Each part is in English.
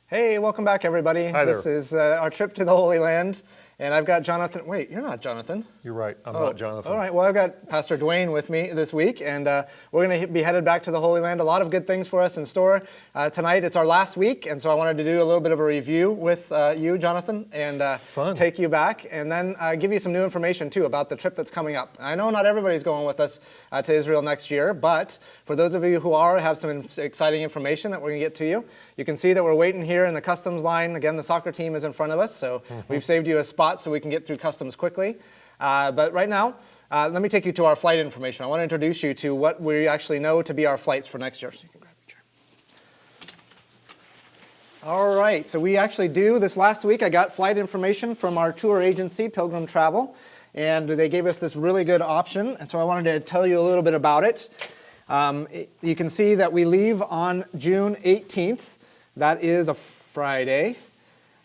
Hey, welcome back, everybody. Hi there. This is our trip to the Holy Land, and I've got Jonathan. Wait, you're not Jonathan. You're right. I'm not Jonathan. All right. Well, I've got Pastor Dwayne with me this week, and we're going to be headed back to the Holy Land. A lot of good things for us in store tonight. It's our last week, and so I wanted to do a little bit of a review with you, Jonathan, and take you back, and then give you some new information too about the trip that's coming up. I know not everybody's going with us to Israel next year, but for those of you who are, have some exciting information that we're going to get to you. You can see that we're waiting here in the customs line. Again, the soccer team is in front of us, so we've saved you a spot so we can get through customs quickly. But right now, let me take you to our flight information. I want to introduce you to what we actually know to be our flights for next year. So you can grab your chair. All right, so we actually do, this last week, I got flight information from our tour agency, Pilgrim Travel, and they gave us this really good option, and so I wanted to tell you a little bit about it. You can see that we leave on June 18th. That is a Friday,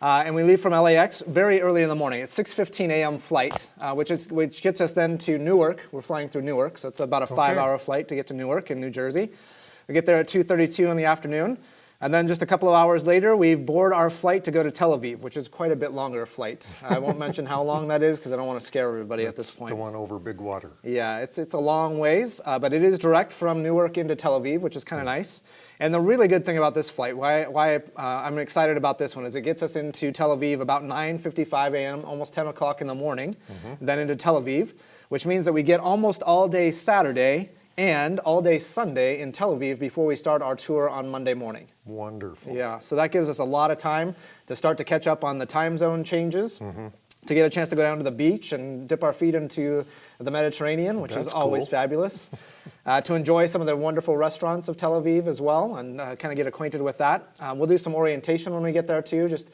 and we leave from LAX very early in the morning. It's 6:15 a.m. flight, which gets us then to Newark. We're flying through Newark, so it's about a 5-hour flight to get to Newark in New Jersey. We get there at 2:32 in the afternoon, and then just a couple of hours later, we board our flight to go to Tel Aviv, which is quite a bit longer flight. I won't mention how long that is because I don't want to scare everybody at this point. The one over Big Water. Yeah, it's a long ways, but it is direct from Newark into Tel Aviv, which is kind of nice. And the really good thing about this flight, why I'm excited about this one, is it gets us into Tel Aviv about 9:55 a.m., almost 10 o'clock in the morning, then into Tel Aviv, which means that we get almost all day Saturday and all day Sunday in Tel Aviv before we start our tour on Monday morning. Wonderful. Yeah, so that gives us a lot of time to start to catch up on the time zone changes, to get a chance to go down to the beach and dip our feet into the Mediterranean, which is always fabulous, to enjoy some of the wonderful restaurants of Tel Aviv as well, and kind of get acquainted with that. We'll do some orientation when we get there too, just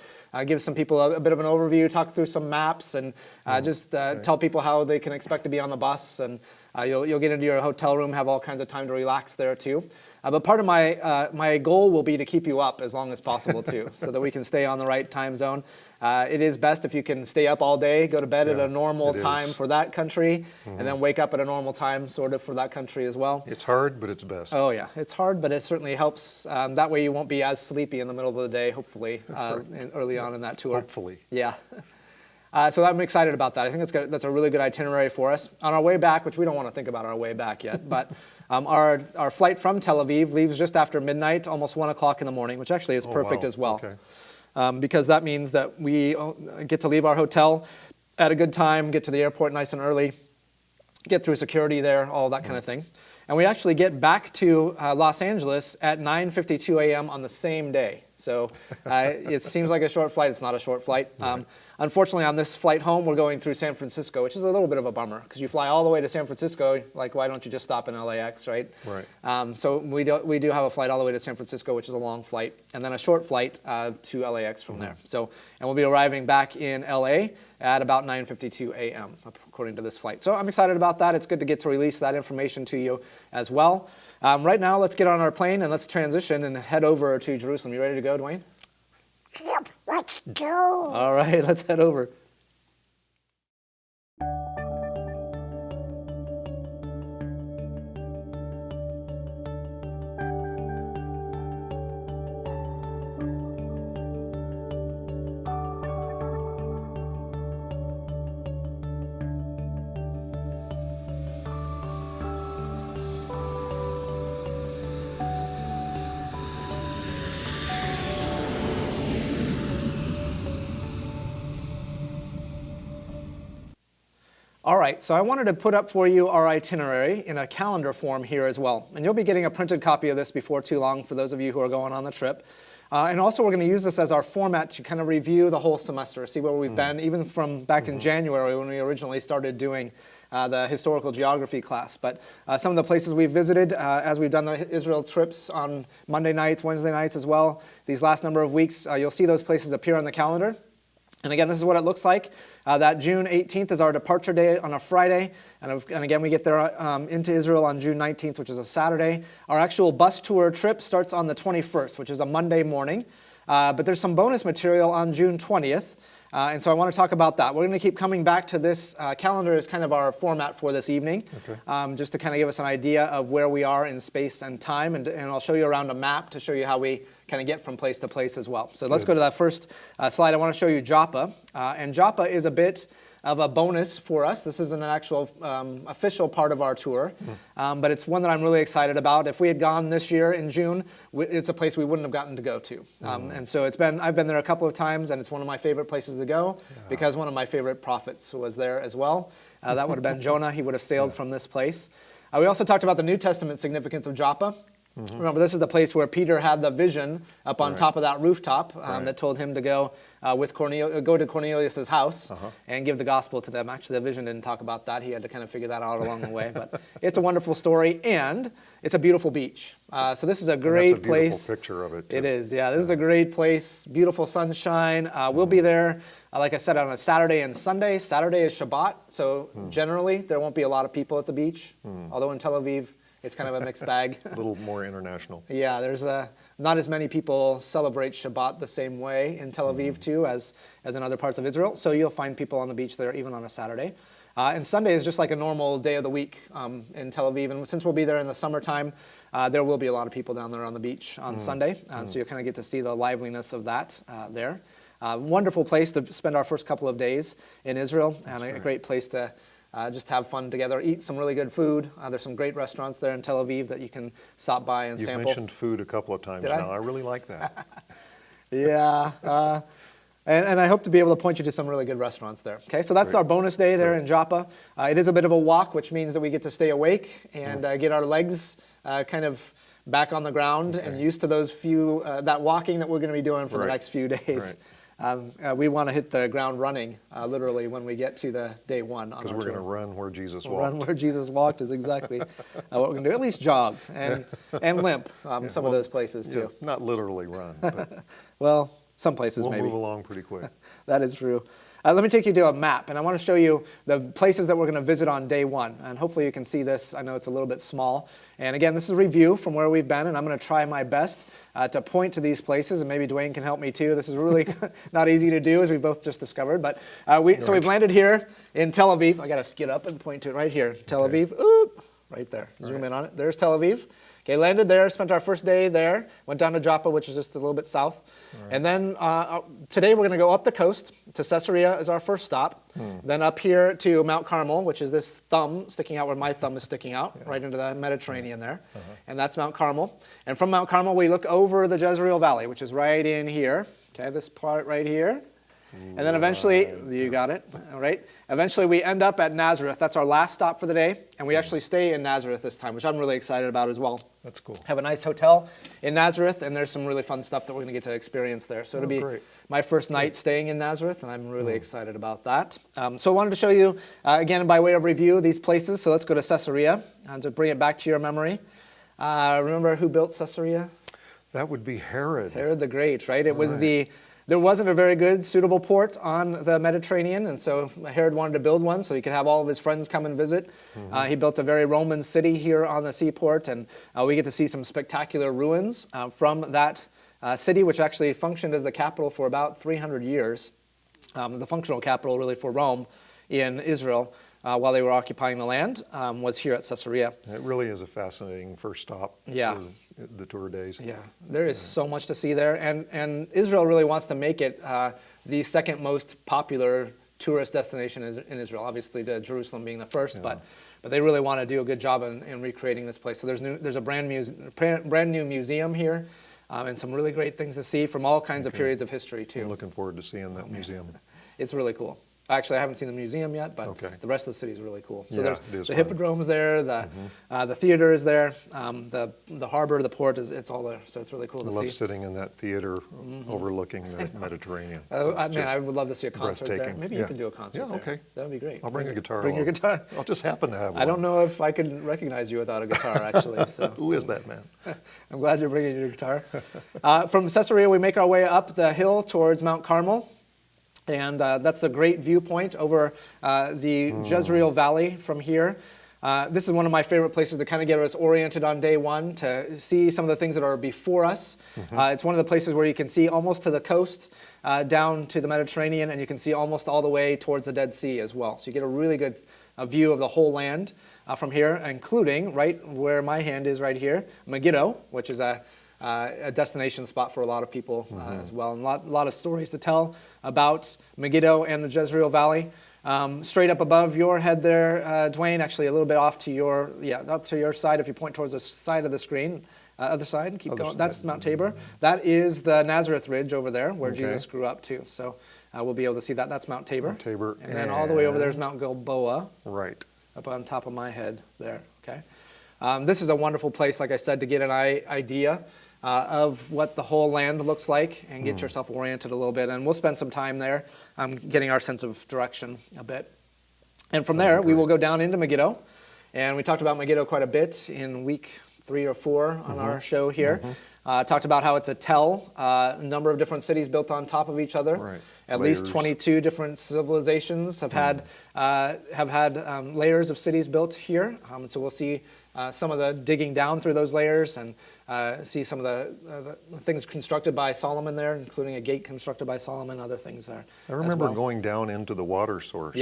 give some people a bit of an overview, talk through some maps, and tell people how they can expect to be on the bus, and you'll get into your hotel room, have all kinds of time to relax there too. But part of my goal will be to keep you up as long as possible too, so that we can stay on the right time zone. It is best if you can stay up all day, go to bed at a normal time for that country, and then wake up at a normal time sort of for that country as well. It's hard, but it's best. Oh yeah, it's hard, but it certainly helps. That way you won't be as sleepy in the middle of the day, hopefully, early on in that tour. Hopefully. Yeah. So I'm excited about that. I think that's a really good itinerary for us. On our way back, which we don't want to think about our way back yet, but our flight from Tel Aviv leaves just after midnight, almost 1 o'clock in the morning, which actually is perfect as well. Okay. Because that means that we get to leave our hotel at a good time, get to the airport nice and early, get through security there, all that kind of thing. And we actually get back to Los Angeles at 9:52 a.m. on the same day. So it seems like a short flight. It's not a short flight. Unfortunately, on this flight home, we're going through San Francisco, which is a little bit of a bummer because you fly all the way to San Francisco. Like, why don't you just stop in LAX, right? Right. So we do have a flight all the way to San Francisco, which is a long flight, and then a short flight to LAX from there. So, and we'll be arriving back in LA at about 9:52 a.m. according to this flight. So I'm excited about that. It's good to get to release that information to you as well. Right now, let's get on our plane and let's transition and head over to Jerusalem. You ready to go, Dwayne? Yep, let's go. All right, let's head over. All right, so I wanted to put up for you our itinerary in a calendar form here as well. And you'll be getting a printed copy of this before too long for those of you who are going on the trip. And also we're going to use this as our format to kind of review the whole semester, see where we've been, even from back in January when we originally started doing the historical geography class. But some of the places we've visited as we've done the Israel trips on Monday nights, Wednesday nights as well, these last number of weeks, you'll see those places appear on the calendar. And again, this is what it looks like. That June 18th is our departure day on a Friday. And again, we get there into Israel on June 19th, which is a Saturday. Our actual bus tour trip starts on the 21st, which is a Monday morning. But there's some bonus material on June 20th. And so I want to talk about that. We're going to keep coming back to this calendar as kind of our format for this evening, just to kind of give us an idea of where we are in space and time. And I'll show you around a map to show you how we kind of get from place to place as well. So let's go to that first slide. I want to show you Joppa. And Joppa is a bit of a bonus for us. This isn't an actual official part of our tour, but it's one that I'm really excited about. If we had gone this year in June, it's a place we wouldn't have gotten to go to. And so I've been there a couple of times, and it's one of my favorite places to go because one of my favorite prophets was there as well. That would have been Jonah. He would have sailed from this place. We also talked about the New Testament significance of Joppa. Remember, this is the place where Peter had the vision up on top of that rooftop that told him to go go to Cornelius' house and give the gospel to them. Actually, the vision didn't talk about that. He had to kind of figure that out along the way. But it's a wonderful story, and it's a beautiful beach. So this is a great place. That's a beautiful picture of it, too. It is, yeah. This is a great place. Beautiful sunshine. We'll be there, like I said, on a Saturday and Sunday. Saturday is Shabbat, so generally there won't be a lot of people at the beach, although in Tel Aviv, it's kind of a mixed bag. A little more international. Yeah, there's not as many people celebrate Shabbat the same way in Tel Aviv too as in other parts of Israel. So you'll find people on the beach there even on a Saturday. And Sunday is just like a normal day of the week in Tel Aviv. And since we'll be there in the summertime, there will be a lot of people down there on the beach on Sunday. So you'll kind of get to see the liveliness of that there. Wonderful place to spend our first couple of days in Israel, and a great place to just have fun together, eat some really good food. There's some great restaurants there in Tel Aviv that you can stop by and sample. You've mentioned food a couple of times now. I really like that. Yeah. And I hope to be able to point you to some really good restaurants there. Okay, so that's our bonus day there in Joppa. It is a bit of a walk, which means that we get to stay awake and get our legs kind of back on the ground and used to those that walking that we're going to be doing for the next few days. We want to hit the ground running, literally, when we get to the day one. Because we're going to run where Jesus walked. Run where Jesus walked is exactly what we're going to do. At least jog and limp some of those places too. Not literally run, but well, some places we'll maybe. move along pretty quick. That is true. Let me take you to a map, and I want to show you the places that we're going to visit on day one. And hopefully you can see this. I know it's a little bit small. And again, this is a review from where we've been, and I'm going to try my best to point to these places, and maybe Dwayne can help me too. This is really not easy to do, as we both just discovered. But so we've landed here in Tel Aviv. I got to get up and point to it right here. Tel Aviv, oop, right there. Zoom in on it. There's Tel Aviv. Okay, landed there, spent our first day there, went down to Joppa, which is just a little bit south. And then today we're going to go up the coast to Caesarea as our first stop. Then up here to Mount Carmel, which is this thumb sticking out where my thumb is sticking out, right into the Mediterranean there. And that's Mount Carmel. And from Mount Carmel, we look over the Jezreel Valley, which is right in here. Okay, this part right here. And then eventually, you got it, all right? Eventually we end up at Nazareth. That's our last stop for the day. And we actually stay in Nazareth this time, which I'm really excited about as well. That's cool. Have a nice hotel in Nazareth, and there's some really fun stuff that we're going to get to experience there. So it'll be my first night staying in Nazareth, and I'm really excited about that. So I wanted to show you, again, by way of review, these places. So let's go to Caesarea, and to bring it back to your memory. Remember who built Caesarea? That would be Herod. Herod the Great, right? It was there wasn't a very good, suitable port on the Mediterranean, and so Herod wanted to build one so he could have all of his friends come and visit. He built a very Roman city here on the seaport, and we get to see some spectacular ruins from that city, which actually functioned as the capital for about 300 years, the functional capital really for Rome in Israel. While they were occupying the land, was here at Caesarea. It really is a fascinating first stop for the tour days. Yeah, there is so much to see there, and Israel really wants to make it the second most popular tourist destination in Israel. Obviously, Jerusalem being the first, but they really want to do a good job in recreating this place. So there's a brand new museum here, and some really great things to see from all kinds of periods of history too. I'm looking forward to seeing that museum. It's really cool. Actually, I haven't seen the museum yet, but the rest of the city is really cool. So Yeah, there's it is the fun. hippodrome's there, the theater is there, the harbor, the port, it's all there. So it's really cool I to love see. sitting in that theater overlooking the Mediterranean. I would love to see a concert there. breathtaking. Maybe Yeah. you can do a concert Yeah, there. okay. That would be great. I'll bring a guitar Bring your along. guitar. I'll just happen to have one. I don't know if I can recognize you without a guitar, actually. So Who is that man? I'm glad you're bringing your guitar. From Caesarea, we make our way up the hill towards Mount Carmel. And that's a great viewpoint over the Jezreel Valley from here. This is one of my favorite places to kind of get us oriented on day one, to see some of the things that are before us. It's one of the places where you can see almost to the coast, down to the Mediterranean, and you can see almost all the way towards the Dead Sea as well. So you get a really good view of the whole land from here, including right where my hand is right here, Megiddo, which is a destination spot for a lot of people as well. And a lot of stories to tell about Megiddo and the Jezreel Valley. Straight up above your head there, Dwayne, actually a little bit off to your, up to your side if you point towards the side of the screen. Other side, keep going. That's Mount Tabor. That is the Nazareth Ridge over there where Jesus grew up too. So we'll be able to see that. That's Mount Tabor. Mount Tabor. And then all the way over there is Mount Gilboa. Right. Up on top of my head there, okay? This is a wonderful place, like I said, to get an idea of what the whole land looks like and get yourself oriented a little bit. And we'll spend some time there getting our sense of direction a bit. And from there, we will go down into Megiddo. And we talked about Megiddo quite a bit in week 3 or 4 on our show here. Talked about how it's a tell, a number of different cities built on top of each other. Right. At least 22 different civilizations have had layers of cities built here. So we'll see some of the digging down through those layers and see some of the things constructed by Solomon there, including a gate constructed by Solomon, other things there. I remember going down into the water source.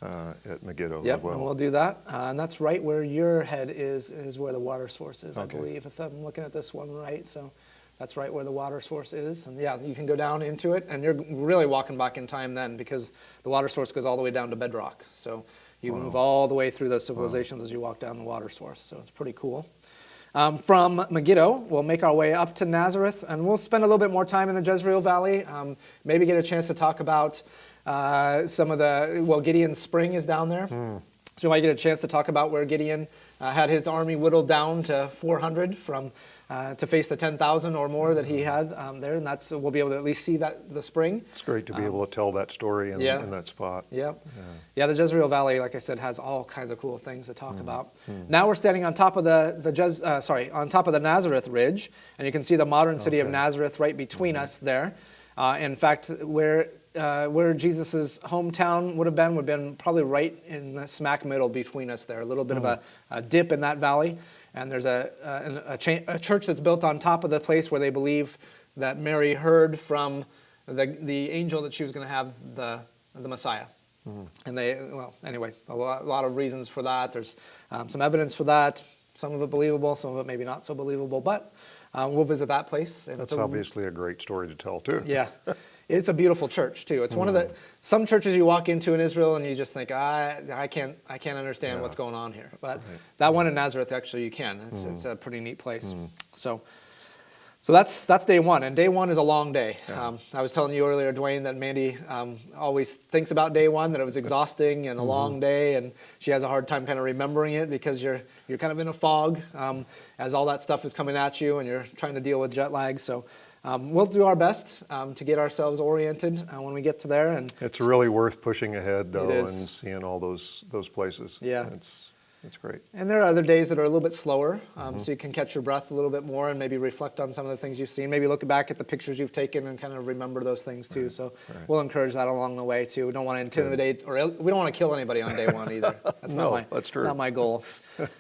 At Megiddo as well. And we'll do that. And that's right where your head is where the water source is, I believe, if I'm looking at this one right. So that's right where the water source is. And yeah, you can go down into it, and you're really walking back in time then, because the water source goes all the way down to bedrock. So you move all the way through those civilizations as you walk down the water source. So it's pretty cool. From Megiddo, we'll make our way up to Nazareth, and we'll spend a little bit more time in the Jezreel Valley, maybe get a chance to talk about some of Gideon's Spring is down there. So you might get a chance to talk about where Gideon had his army whittled down to 400 to face the 10,000 or more that he had there, and we'll be able to at least see the spring. It's great to be able to tell that story in that spot. Yeah, the Jezreel Valley, like I said, has all kinds of cool things to talk about. Now we're standing on top of on top of the Nazareth Ridge, and you can see the modern city of Nazareth right between us there. In fact, where Jesus' hometown would have been probably right in the smack middle between us there, a little bit of a dip in that valley. And there's a church that's built on top of the place where they believe that Mary heard from the angel that she was going to have the Messiah. And anyway, a lot of reasons for that. There's some evidence for that. Some of it believable, some of it maybe not so believable. But we'll visit that place. And that's obviously a great story to tell too. Yeah. It's a beautiful church too. It's one of some churches you walk into in Israel and you just think, I can't understand what's going on here. But that one in Nazareth, actually, you can. It's a pretty neat place. So that's day one, and day one is a long day. I was telling you earlier, Dwayne, that Mandy always thinks about day one, that it was exhausting and a long day, and she has a hard time kind of remembering it because you're kind of in a fog as all that stuff is coming at you and you're trying to deal with jet lag. So we'll do our best to get ourselves oriented when we get to there. And it's really worth pushing ahead, though, and seeing all those places. Yeah. It's great. And there are other days that are a little bit slower, so you can catch your breath a little bit more and maybe reflect on some of the things you've seen. Maybe look back at the pictures you've taken and kind of remember those things too. So we'll encourage that along the way too. We don't want to intimidate, or we don't want to kill anybody on day one either. That's that's true. Not my goal.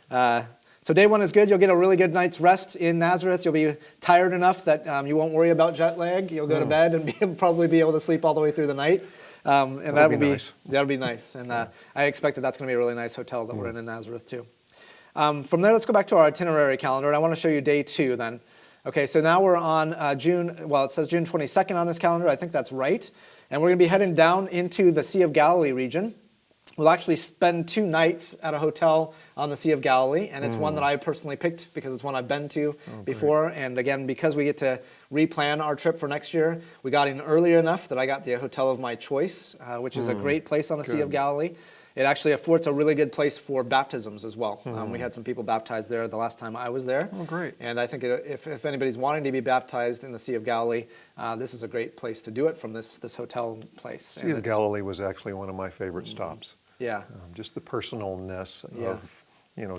So day one is good. You'll get a really good night's rest in Nazareth. You'll be tired enough that you won't worry about jet lag. You'll go to bed and probably be able to sleep all the way through the night. And that'll be nice. That'll be nice. And I expect that's going to be a really nice hotel that we're in Nazareth too. From there, let's go back to our itinerary calendar. And I want to show you day 2 then. Okay, so now we're on it says June 22nd on this calendar. I think that's right. And we're going to be heading down into the Sea of Galilee region. We'll actually spend 2 nights at a hotel on the Sea of Galilee, and it's one that I personally picked because it's one I've been to before. And again, because we get to replan our trip for next year, we got in earlier enough that I got the hotel of my choice, which is a great place on the Sea of Galilee. It actually affords a really good place for baptisms as well. We had some people baptized there the last time I was there. Oh, great. And I think if anybody's wanting to be baptized in the Sea of Galilee, this is a great place to do it from this hotel place. Sea of Galilee was actually one of my favorite stops. Yeah. Just the personalness of,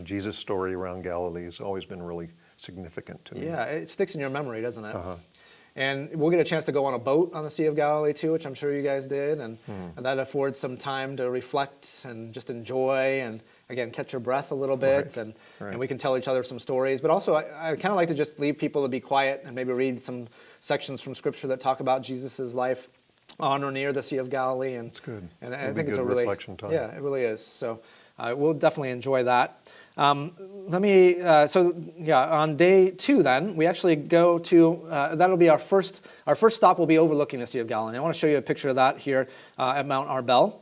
Jesus' story around Galilee has always been really significant to me. Yeah, it sticks in your memory, doesn't it? And we'll get a chance to go on a boat on the Sea of Galilee too, which I'm sure you guys did, and that affords some time to reflect and just enjoy and again, catch your breath a little bit, Right. and we can tell each other some stories. But also, I kind of like to just leave people to be quiet and maybe read some sections from Scripture that talk about Jesus' life on or near the Sea of Galilee. And It's good. And I It'll be think it's a good really reflection time. Yeah, it really is. So we'll definitely enjoy that. On day 2 then, we actually go to, that'll be our first stop will be overlooking the Sea of Galilee. I want to show you a picture of that here at Mount Arbel.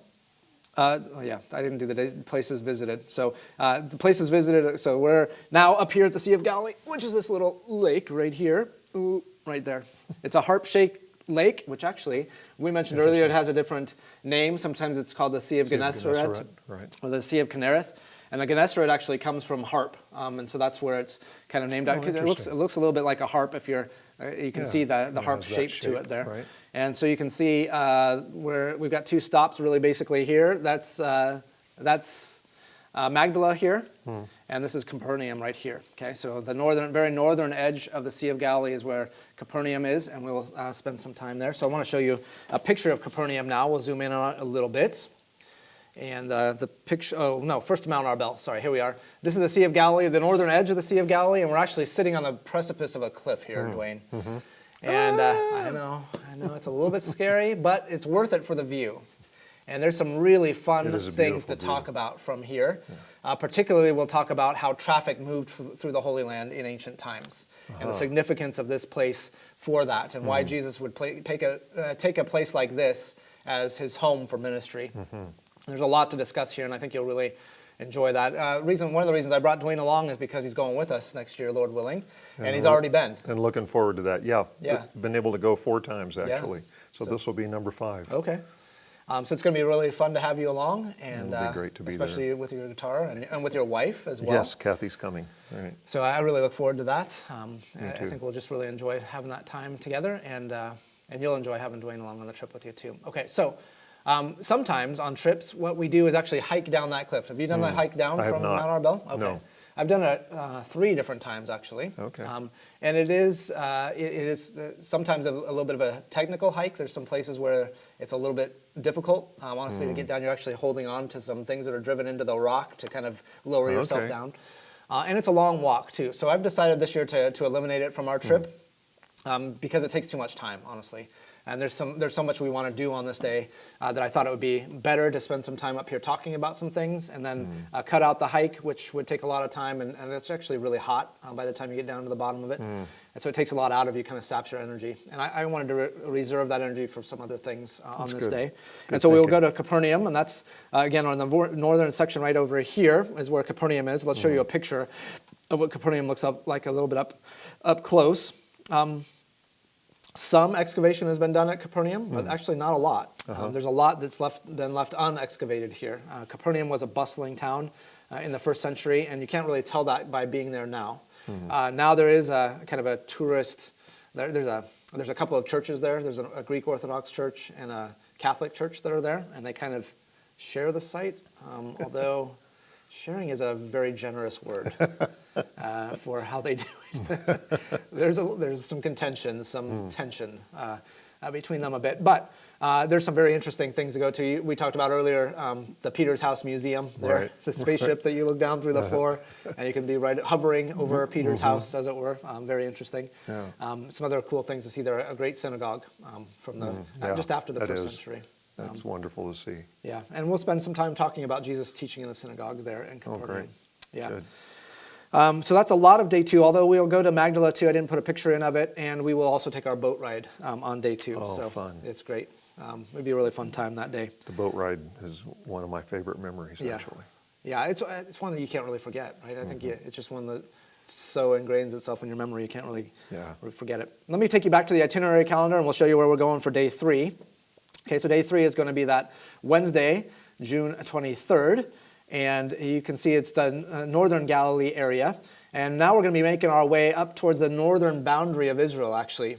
I didn't do the places visited. So the places visited, so we're now up here at the Sea of Galilee, which is this little lake right here, right there. It's a harp-shaped lake, which actually, we mentioned earlier, it has a different name. Sometimes it's called the Sea of Gennesaret, right. or the Sea of Kinnereth. And the Gennesaret actually comes from harp, and so that's where it's kind of named out, because it looks a little bit like a harp if you can see the harp shape to it there. Right. And so you can see where we've got 2 stops really basically here. That's Magdala here, and this is Capernaum right here. Okay, so the very northern edge of the Sea of Galilee is where Capernaum is, and we'll spend some time there. So I want to show you a picture of Capernaum now. We'll zoom in on it a little bit. And the picture, first Mount Arbel. Sorry, here we are. This is the Sea of Galilee, the northern edge of the Sea of Galilee, and we're actually sitting on the precipice of a cliff here, Dwayne. Mm-hmm. And I know, it's a little bit scary, but it's worth it for the view. And there's some really fun It is a things to beautiful talk view. about from here. Particularly, we'll talk about how traffic moved through the Holy Land in ancient times, and the significance of this place for that, and why Jesus would take a place like this as his home for ministry. There's a lot to discuss here, and I think you'll really enjoy that. One of the reasons I brought Dwayne along is because he's going with us next year, Lord willing, and he's already been. And looking forward to that. Yeah. Yeah. Been able to go 4 times, actually. So this will be number 5. Okay. So it's going to be really fun to have you along, and It'll be great to be especially with your guitar and with your wife as well. Yes, Kathy's coming. All right. So I really look forward to that. Me I too. think we'll just really enjoy having that time together, and you'll enjoy having Dwayne along on the trip with you too. Okay, so sometimes on trips, what we do is actually hike down that cliff. Have you done a hike down I have from not. Mount Arbel? Okay. No. I've done it 3 different times actually. Okay. And it is sometimes a little bit of a technical hike. There's some places where it's a little bit difficult. Honestly, to get down, you're actually holding on to some things that are driven into the rock to kind of lower yourself Okay. down. And it's a long walk too. So I've decided this year to eliminate it from our trip because it takes too much time, honestly. And there's so much we want to do on this day that I thought it would be better to spend some time up here talking about some things, and then cut out the hike, which would take a lot of time, and it's actually really hot by the time you get down to the bottom of it. And so it takes a lot out of you, kind of saps your energy. And I wanted to reserve that energy for some other things on this good. day. Good And so we'll go thinking. to Capernaum, and that's, again, on the northern section right over here is where Capernaum is. Let's show you a picture of what Capernaum looks like a little bit up close. Some excavation has been done at Capernaum, but actually not a lot. There's a lot that's been left unexcavated here. Capernaum was a bustling town in the 1st century, and you can't really tell that by being there now. Now there is a kind of a tourist. There's a couple of churches there. There's a Greek Orthodox church and a Catholic church that are there, and they kind of share the site. Although sharing is a very generous word for how they do it. There's some contention, some tension between them a bit. But there's some very interesting things to go to. We talked about earlier the Peter's House Museum, there, Right. the spaceship that you look down through the floor, and you can be hovering over Peter's house, as it were. Very interesting. Yeah. Some other cool things to see there. A great synagogue from the Yeah, just after the that 1st is. century. That's wonderful to see. Yeah, and we'll spend some time talking about Jesus teaching in the synagogue there in Oh, Capernaum. great. Yeah. Good. So that's a lot of day 2, although we'll go to Magdala too. I didn't put a picture in of it, and we will also take our boat ride on day 2. Oh, so fun. It's great. It'll be a really fun time that day. The boat ride is one of my favorite memories, Yeah. actually. Yeah, it's one that you can't really forget, right? I think it's just one that so ingrains itself in your memory, you can't really forget it. Let me take you back to the itinerary calendar, and we'll show you where we're going for day 3. Okay, so day 3 is going to be that Wednesday, June 23rd, and you can see it's the northern Galilee area. And now we're going to be making our way up towards the northern boundary of Israel, actually.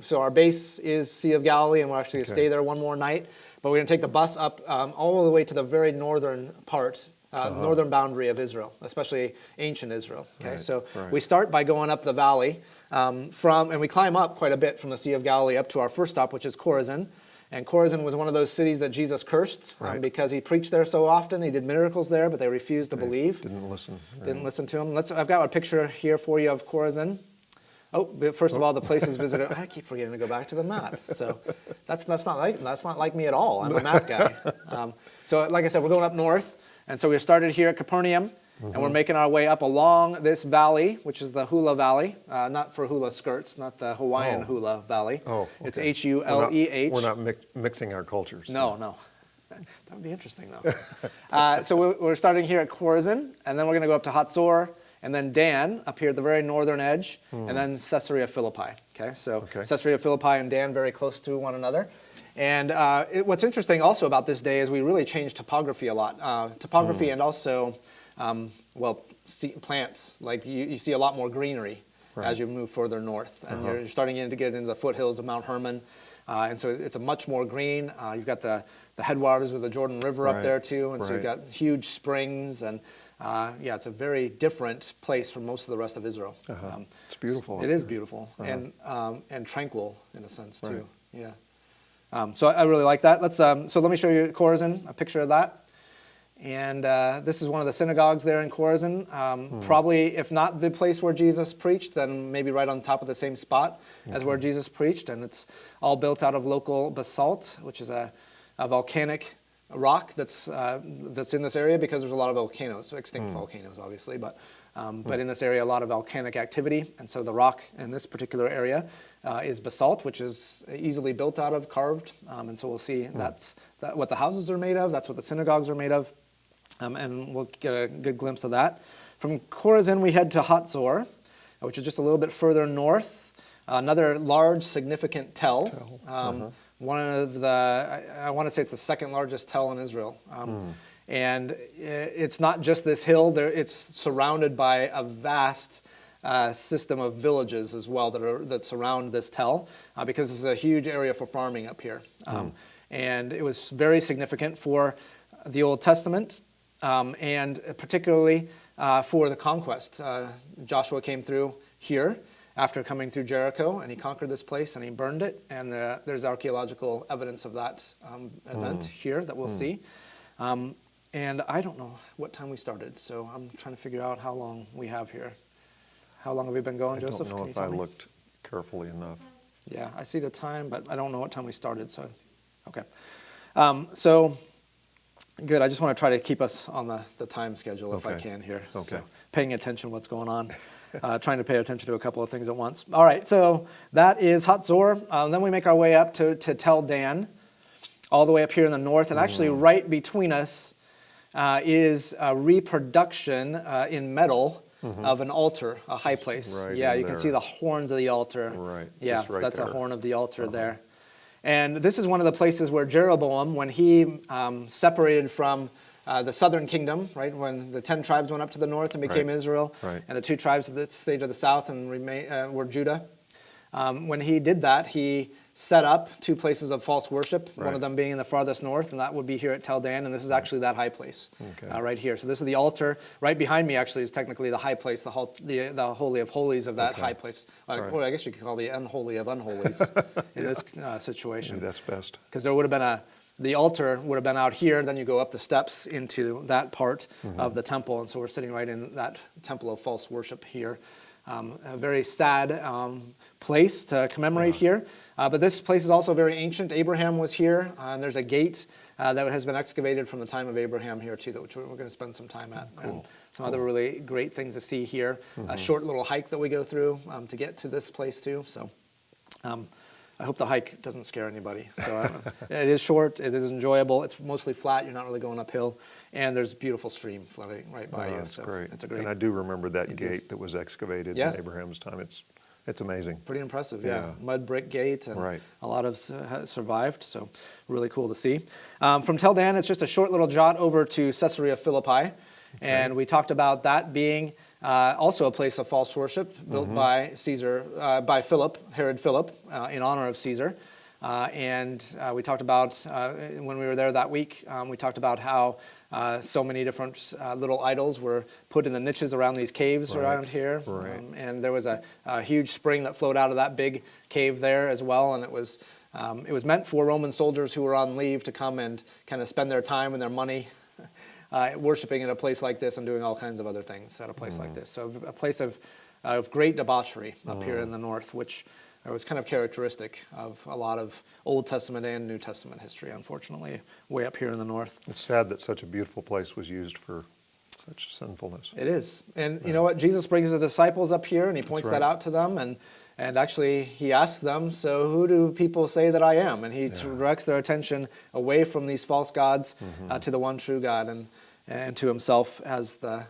So our base is Sea of Galilee, and we're actually going to stay there one more night. But we're going to take the bus up all the way to the very northern part, northern boundary of Israel, especially ancient Israel. Okay, Right, so right. we start by going up the valley and we climb up quite a bit from the Sea of Galilee up to our first stop, which is Chorazin. And Chorazin was one of those cities that Jesus cursed Right. because he preached there so often. He did miracles there, but they refused to believe. Didn't listen. Didn't listen to him. I've got a picture here for you of Chorazin. Oh, but first of all, the places visited. I keep forgetting to go back to the map. So that's not like me at all. I'm a map guy. So like I said, we're going up north, and so we started here at Capernaum, and we're making our way up along this valley, which is the Hula Valley, not for hula skirts, not the Hawaiian Hula Valley. Oh, okay. It's Huleh. We're not mixing our cultures. No. That would be interesting, though. So we're starting here at Chorazin, and then we're going to go up to Hatzor, and then Dan up here at the very northern edge, and then Caesarea Philippi. Okay, so Caesarea Philippi and Dan very close to one another. And what's interesting also about this day is we really changed topography a lot. Topography and also, plants. Like you see a lot more greenery as you move further north, and you're starting to get into the foothills of Mount Hermon. And so it's a much more green. You've got the headwaters of the Jordan River up there too, and so you've got huge springs, and it's a very different place from most of the rest of Israel. It's beautiful. It is beautiful and tranquil in a sense too. Yeah. So I really like that. So let me show you Chorazin, a picture of that. And this is one of the synagogues there in Chorazin. Probably, if not the place where Jesus preached, then maybe right on top of the same spot as where Jesus preached. And it's all built out of local basalt, which is a volcanic rock that's in this area because there's a lot of volcanoes, extinct volcanoes, obviously. But in this area, a lot of volcanic activity. And so the rock in this particular area is basalt, which is easily built out of, carved. And so we'll see that's what the houses are made of. That's what the synagogues are made of. And we'll get a good glimpse of that. From Chorazin, we head to Hatzor, which is just a little bit further north. Another large, significant tell. One of I want to say it's the second largest tell in Israel. And it's not just this hill. It's surrounded by a vast system of villages as well that surround this tell, because it's a huge area for farming up here. And it was very significant for the Old Testament, and particularly for the conquest. Joshua came through here after coming through Jericho, and he conquered this place and he burned it, and there's archaeological evidence of that event here that we'll see. And I don't know what time we started, so I'm trying to figure out how long we have here. How long have we been going, Joseph? I don't know if I looked carefully enough. Yeah, I see the time, but I don't know what time we started, so, okay. So, good, I just want to try to keep us on the time schedule if I can here. Okay. So, paying attention to what's going on, trying to pay attention to a couple of things at once. All right, so that is Hatzor. Then we make our way up to Tel Dan, all the way up here in the north, and actually right between us is a reproduction in metal of an altar, a high place. Right yeah, in you can there. see the horns of the altar. Right, Yeah, just right that's there. a horn of the altar there. And this is one of the places where Jeroboam, when he separated from the southern kingdom, right, when the 10 tribes went up to the north and became Israel, and the 2 tribes that stayed to the south and were Judah, when he did that, he set up 2 places of false worship, one of them being in the farthest north, and that would be here at Tel Dan, and this is actually that high place right here. So this is the altar. Right behind me actually is technically the high place, the Holy of Holies of that high place. Or I guess you could call the unholy of unholies in this situation. Maybe that's best. Because there would have been the altar would have been out here, then you go up the steps into that part of the temple, and so we're sitting right in that temple of false worship here. A very sad place to commemorate here. But this place is also very ancient. Abraham was here, and there's a gate that has been excavated from the time of Abraham here too, which we're going to spend some time at. And some other really great things to see here. A short little hike that we go through to get to this place too. So I hope the hike doesn't scare anybody. So it is short, it is enjoyable, it's mostly flat, you're not really going uphill, and there's a beautiful stream flowing right by you. That's So great. It's a great. And I do remember that gate that was excavated Yeah. in Abraham's time. It's amazing. Pretty impressive, Yeah. Mud brick gate, and Right. a lot of has survived, so really cool to see. From Tel Dan, it's just a short little jaunt over to Caesarea Philippi, and we talked about that being also a place of false worship built by Herod Philip, in honor of Caesar. And we talked about, when we were there that week, we talked about how so many different little idols were put in the niches around these caves around here. Right. And there was a huge spring that flowed out of that big cave there as well, and it was It was meant for Roman soldiers who were on leave to come and kind of spend their time and their money worshiping at a place like this and doing all kinds of other things at a place like this. So a place of great debauchery up here in the north, which was kind of characteristic of a lot of Old Testament and New Testament history, unfortunately, way up here in the north. It's sad that such a beautiful place was used for such sinfulness. It is. And you know what? Jesus brings the disciples up here and he points that out to them. And actually, he asks them, so who do people say that I am? And he directs their attention away from these false gods to the one true God and to himself as the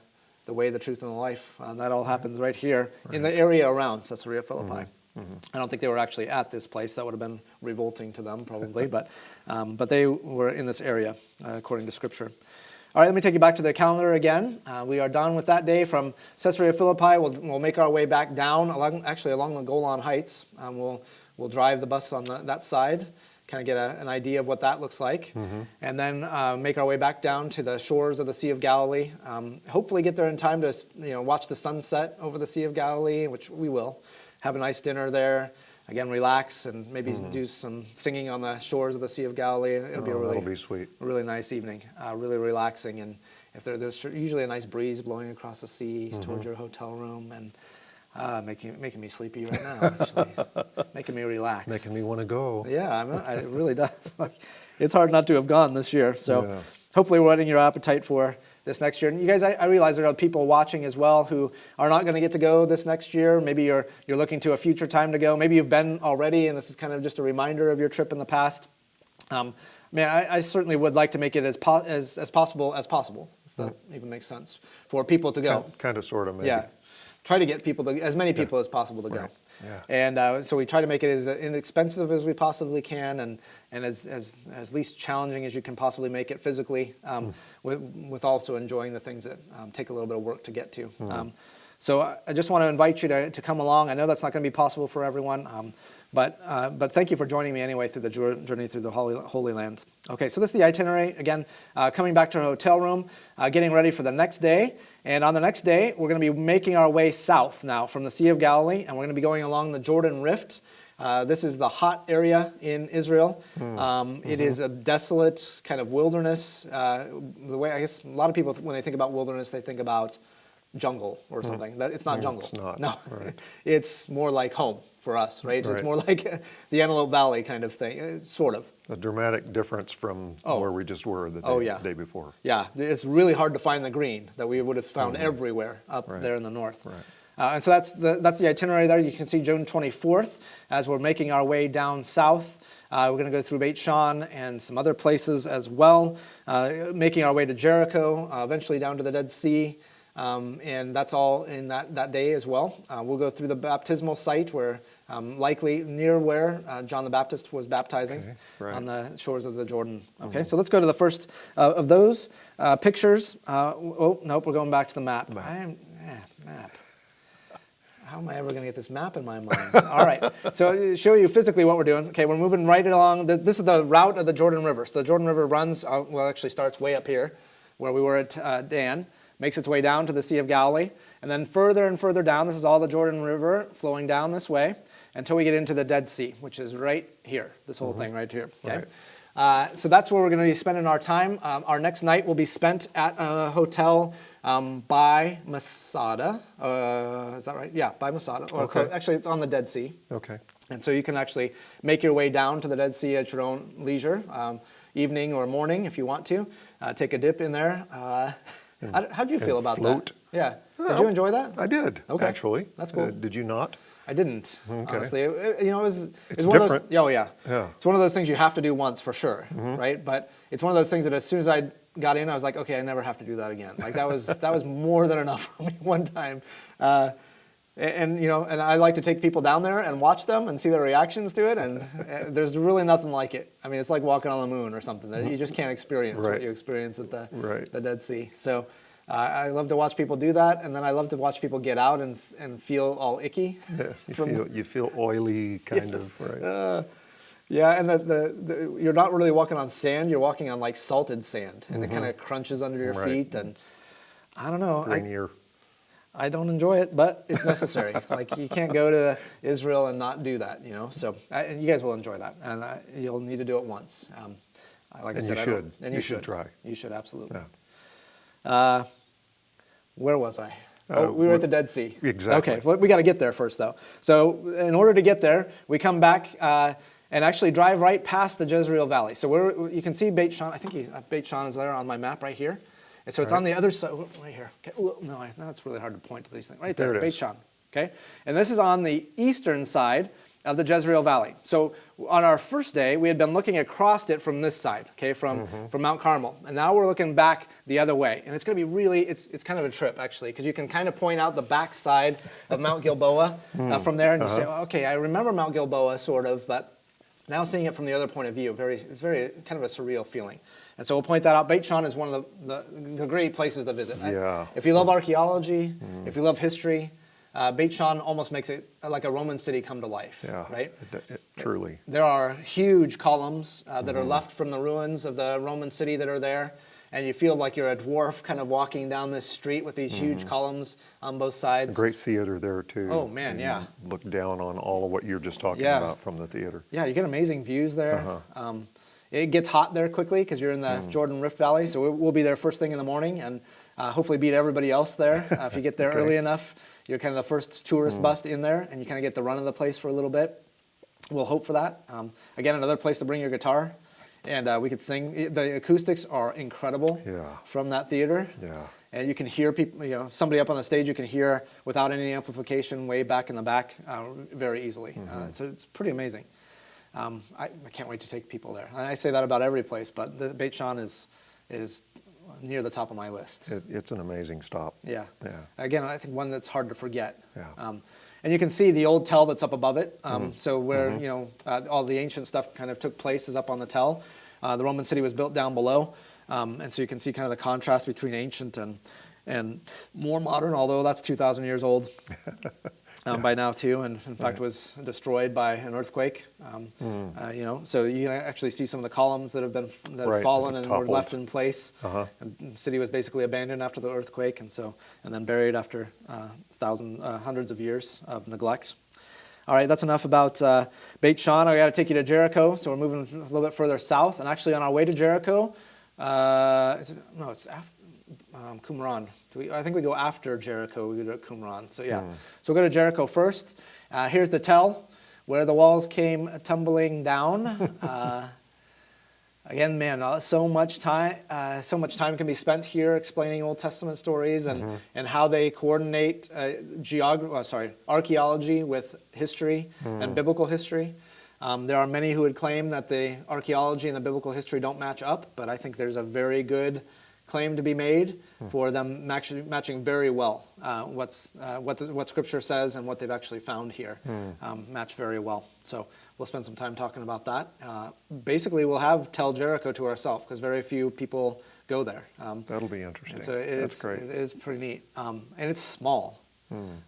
way, the truth, and the life. That all happens right here in the area around Caesarea Philippi. I don't think they were actually at this place. That would have been revolting to them probably, but they were in this area according to Scripture. All right, let me take you back to the calendar again. We are done with that day from Caesarea Philippi. We'll make our way back down, along the Golan Heights. We'll drive the bus on that side, kind of get an idea of what that looks like, and then make our way back down to the shores of the Sea of Galilee. Hopefully get there in time to watch the sunset over the Sea of Galilee, which we will. Have a nice dinner there. Again, relax and maybe do some singing on the shores of the Sea of Galilee. It'll be That'll be sweet. A really nice evening, really relaxing. And if there's usually a nice breeze blowing across the sea towards your hotel room, and making me sleepy right now, actually, making me relax, Making me want to go. Yeah, it really does. It's hard not to have gone this year. So hopefully we're whetting your appetite for this next year. And you guys, I realize there are people watching as well who are not going to get to go this next year. Maybe you're looking to a future time to go. Maybe you've been already, and this is kind of just a reminder of your trip in the past. I certainly would like to make it as possible, if that even makes sense, for people to go. Kind of, sort of, maybe. Yeah. Try to get as many people as possible to go. Right. Yeah. And so we try to make it as inexpensive as we possibly can, and as least challenging as you can possibly make it physically, with also enjoying the things that take a little bit of work to get to. So I just want to invite you to come along. I know that's not going to be possible for everyone, but thank you for joining me anyway through the journey through the Holy Land. Okay, so this is the itinerary. Again, coming back to our hotel room, getting ready for the next day. And on the next day, we're going to be making our way south now from the Sea of Galilee, and we're going to be going along the Jordan Rift. This is the hot area in Israel. It is a desolate kind of wilderness. The way I guess a lot of people, when they think about wilderness, they think about jungle or something. It's not jungle. It's not. No, Right. It's more like home for us, right? It's more like the Antelope Valley kind of thing, sort of. A dramatic difference from where we just were the day before. Yeah, it's really hard to find the green that we would have found everywhere up there in the north. Right. And so that's the itinerary there. You can see June 24th as we're making our way down south. We're going to go through Beit Shan and some other places as well, making our way to Jericho, eventually down to the Dead Sea. And that's all in that day as well. We'll go through the baptismal site where, likely near where John the Baptist was baptizing on the shores of the Jordan. Okay, so let's go to the first of those pictures. Nope, we're going back to the map. Map. How am I ever going to get this map in my mind? All right, so to show you physically what we're doing. Okay, we're moving right along. This is the route of the Jordan River. So the Jordan River runs, actually starts way up here where we were at Dan. Makes its way down to the Sea of Galilee, and then further and further down, this is all the Jordan River flowing down this way until we get into the Dead Sea, which is right here, this whole thing right here. Okay? Right. So that's where we're going to be spending our time. Our next night will be spent at a hotel by Masada. Is that right? Yeah, by Masada. Actually, it's on the Dead Sea. Okay. And so you can actually make your way down to the Dead Sea at your own leisure, evening or morning if you want to. Take a dip in there. How did you feel about float. that? Yeah. Did you enjoy that? I did, actually. That's cool. Did you not? I didn't, honestly. It was It's one different. Of those, oh, yeah. Yeah. It's one of those things you have to do once for sure, right? But it's one of those things that as soon as I got in, I was like, okay, I never have to do that again. Like that was more than enough for me one time. And I like to take people down there and watch them and see their reactions to it. And there's really nothing like it. I mean, it's like walking on the moon or something. You just can't experience what you experience at the Dead Sea. So I love to watch people do that, and then I love to watch people get out and feel all icky. Yeah, you feel oily, kind of, right? Yeah, and you're not really walking on sand. You're walking on like salted sand, and it kind of crunches under your feet. And I don't know. Grainier. I don't enjoy it, but it's necessary. Like you can't go to Israel and not do that, So and you guys will enjoy that, and you'll need to do it once. Like I And said, you should. And You should try. You should absolutely. Yeah. Where was I? We were at the Dead Sea. Exactly. Okay, well, we got to get there first, though. So in order to get there, we come back and actually drive right past the Jezreel Valley. So you can see Beit Shan. I think Beit Shan is there on my map right here. And so it's on the other side, right here. Okay. No, it's really hard to point to these things. Right there, There it Beit is. Shan. Okay, and this is on the eastern side of the Jezreel Valley. So on our first day, we had been looking across it from this side, okay, from Mount Carmel. And now we're looking back the other way. And it's going to be really, it's kind of a trip, actually, because you can kind of point out the back side of Mount Gilboa from there. And you say, well, okay, I remember Mount Gilboa, sort of, but now seeing it from the other point of view, it's very kind of a surreal feeling. And so we'll point that out. Beit Shan is one of the great places to visit. Yeah. If you love archaeology, if you love history, Beit Shan almost makes it like a Roman city come to life, Yeah. right? Truly. There are huge columns that are left from the ruins of the Roman city that are there, and you feel like you're a dwarf kind of walking down this street with these huge columns on both sides. Great theater there, too. Oh, man, You yeah. Look down on all of what you're just talking Yeah. about from the theater. Yeah, you get amazing views there. It gets hot there quickly because you're in the Jordan Rift Valley, so we'll be there first thing in the morning and hopefully beat everybody else there. If you get there Okay. early enough, you're kind of the first tourist bus in there, and you kind of get the run of the place for a little bit. We'll hope for that. Again, another place to bring your guitar, and we could sing. The acoustics are incredible Yeah. from that theater. Yeah. And you can hear people, somebody up on the stage you can hear without any amplification way back in the back very easily. So it's pretty amazing. I can't wait to take people there. And I say that about every place, but the Beit Shan is near the top of my list. It's an amazing stop. Yeah. Yeah. Again, I think one that's hard to forget. Yeah. And you can see the old tell that's up above it. So where all the ancient stuff kind of took place is up on the tell. The Roman city was built down below, and so you can see kind of the contrast between ancient and more modern. Although that's 2,000 years old by now too, and in fact was destroyed by an earthquake. So you can actually see some of the columns that have Right, fallen and were toppled. left in place. And the city was basically abandoned after the earthquake, and then buried after hundreds of years of neglect. All right, that's enough about Beit Shan. I got to take you to Jericho, so we're moving a little bit further south. And actually, on our way to Jericho, it's after Qumran. I think we go after Jericho. We go to Qumran. So yeah, so we'll go to Jericho first. Here's the tell where the walls came tumbling down. Again, man, so much time can be spent here explaining Old Testament stories and how they coordinate archaeology with history and biblical history. There are many who would claim that the archaeology and the biblical history don't match up, but I think there's a very good claim to be made for them matching very well. What Scripture says and what they've actually found here match very well. So we'll spend some time talking about that. Basically, we'll have Tell Jericho to ourselves because very few people go there. That'll be interesting. So That's great. It is pretty neat. And it's small.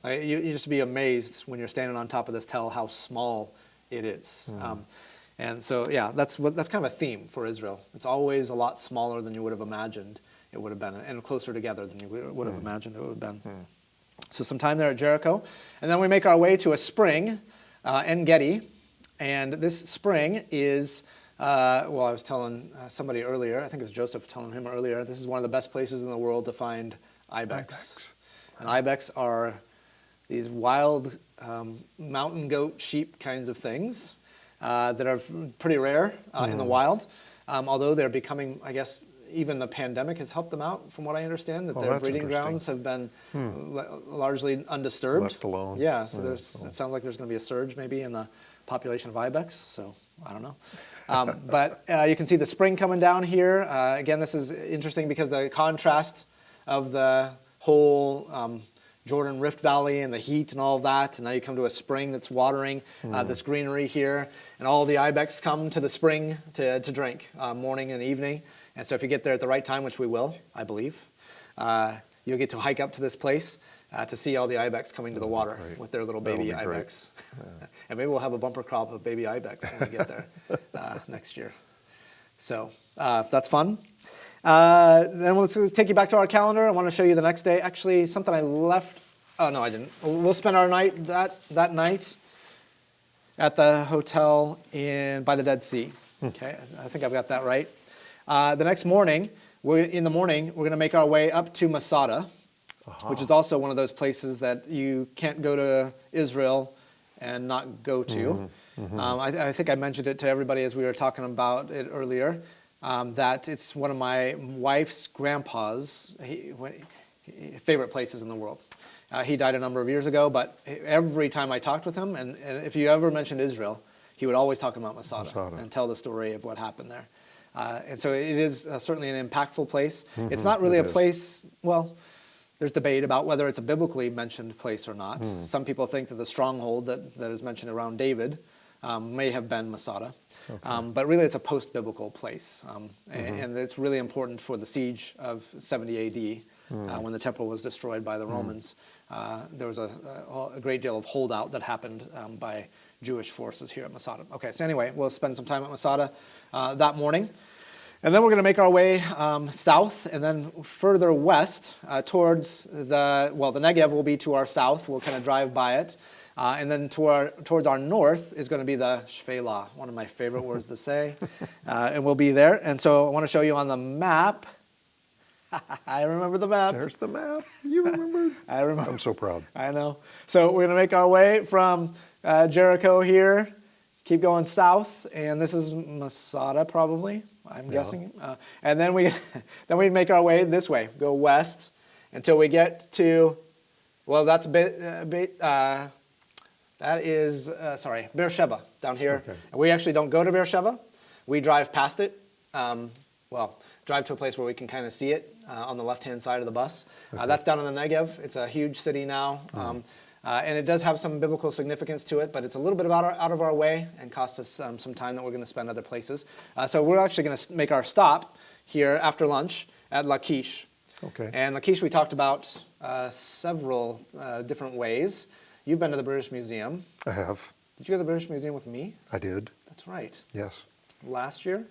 You just be amazed when you're standing on top of this tell how small it is. And so, yeah, that's kind of a theme for Israel. It's always a lot smaller than you would have imagined it would have been, and closer together than you would have imagined it would have been. So some time there at Jericho. And then we make our way to a spring, En Gedi. And this spring is, I was telling somebody earlier, I think it was Joseph telling him earlier, this is one of the best places in the world to find ibex. And ibex are these wild mountain goat, sheep kinds of things that are pretty rare in the wild. Although they're becoming, I guess, even the pandemic has helped them out, from what I understand, that their that's breeding interesting. grounds have been largely undisturbed. Left alone. Yeah, so it sounds like there's going to be a surge maybe in the population of ibex, so I don't know. But you can see the spring coming down here. Again, this is interesting because the contrast of the whole Jordan Rift Valley and the heat and all of that, and now you come to a spring that's watering this greenery here, and all the ibex come to the spring to drink morning and evening. And so if you get there at the right time, which we will, I believe, you'll get to hike up to this place to see all the ibex coming to the water with their little baby That'll be great. ibex. And maybe we'll have a bumper crop of baby ibex when we get there next year. So that's fun. Then let's take you back to our calendar. I want to show you the next day. Actually, something I left Oh no, I didn't. We'll spend our night that night at the hotel by the Dead Sea. Okay, I think I've got that right. The next morning, we're going to make our way up to Masada, which is also one of those places that you can't go to Israel and not go to. I think I mentioned it to everybody as we were talking about it earlier, that it's one of my wife's grandpa's favorite places in the world. He died a number of years ago, but every time I talked with him, and if you ever mentioned Israel, he would always talk about Masada and tell the story of what happened there. And so it is certainly an impactful place. It's not really a place, well, there's debate about whether it's a biblically mentioned place or not. Some people think that the stronghold that is mentioned around David may have been Masada. But really it's a post-biblical place. And it's really important for the siege of 70 AD. When the temple was destroyed by the Romans, there was a great deal of holdout that happened by Jewish forces here at Masada. Okay, so anyway, we'll spend some time at Masada that morning. And then we're going to make our way south and then further west towards the Negev will be to our south. We'll kind of drive by it. And then towards our north is going to be the Shphelah, one of my favorite words to say. And we'll be there. And so I want to show you on the map. I remember the map. There's the map. You remember? I remember. I'm so proud. I know. So we're going to make our way from Jericho here, keep going south, and this is Masada probably, I'm guessing. And then we make our way this way, go west until we get to, well, that's that is Beersheba down here. Okay. And we actually don't go to Beersheba. We drive past it. Drive to a place where we can kind of see it on the left-hand side of the bus. Okay. That's down in the Negev. It's a huge city now. And it does have some biblical significance to it, but it's a little bit out of our way and costs us some time that we're going to spend other places. So we're actually going to make our stop here after lunch at Lachish. Okay. And Lachish we talked about several different ways. You've been to the British Museum. I have. Did you go to the British Museum with me? I did. That's right. Yes. Last year?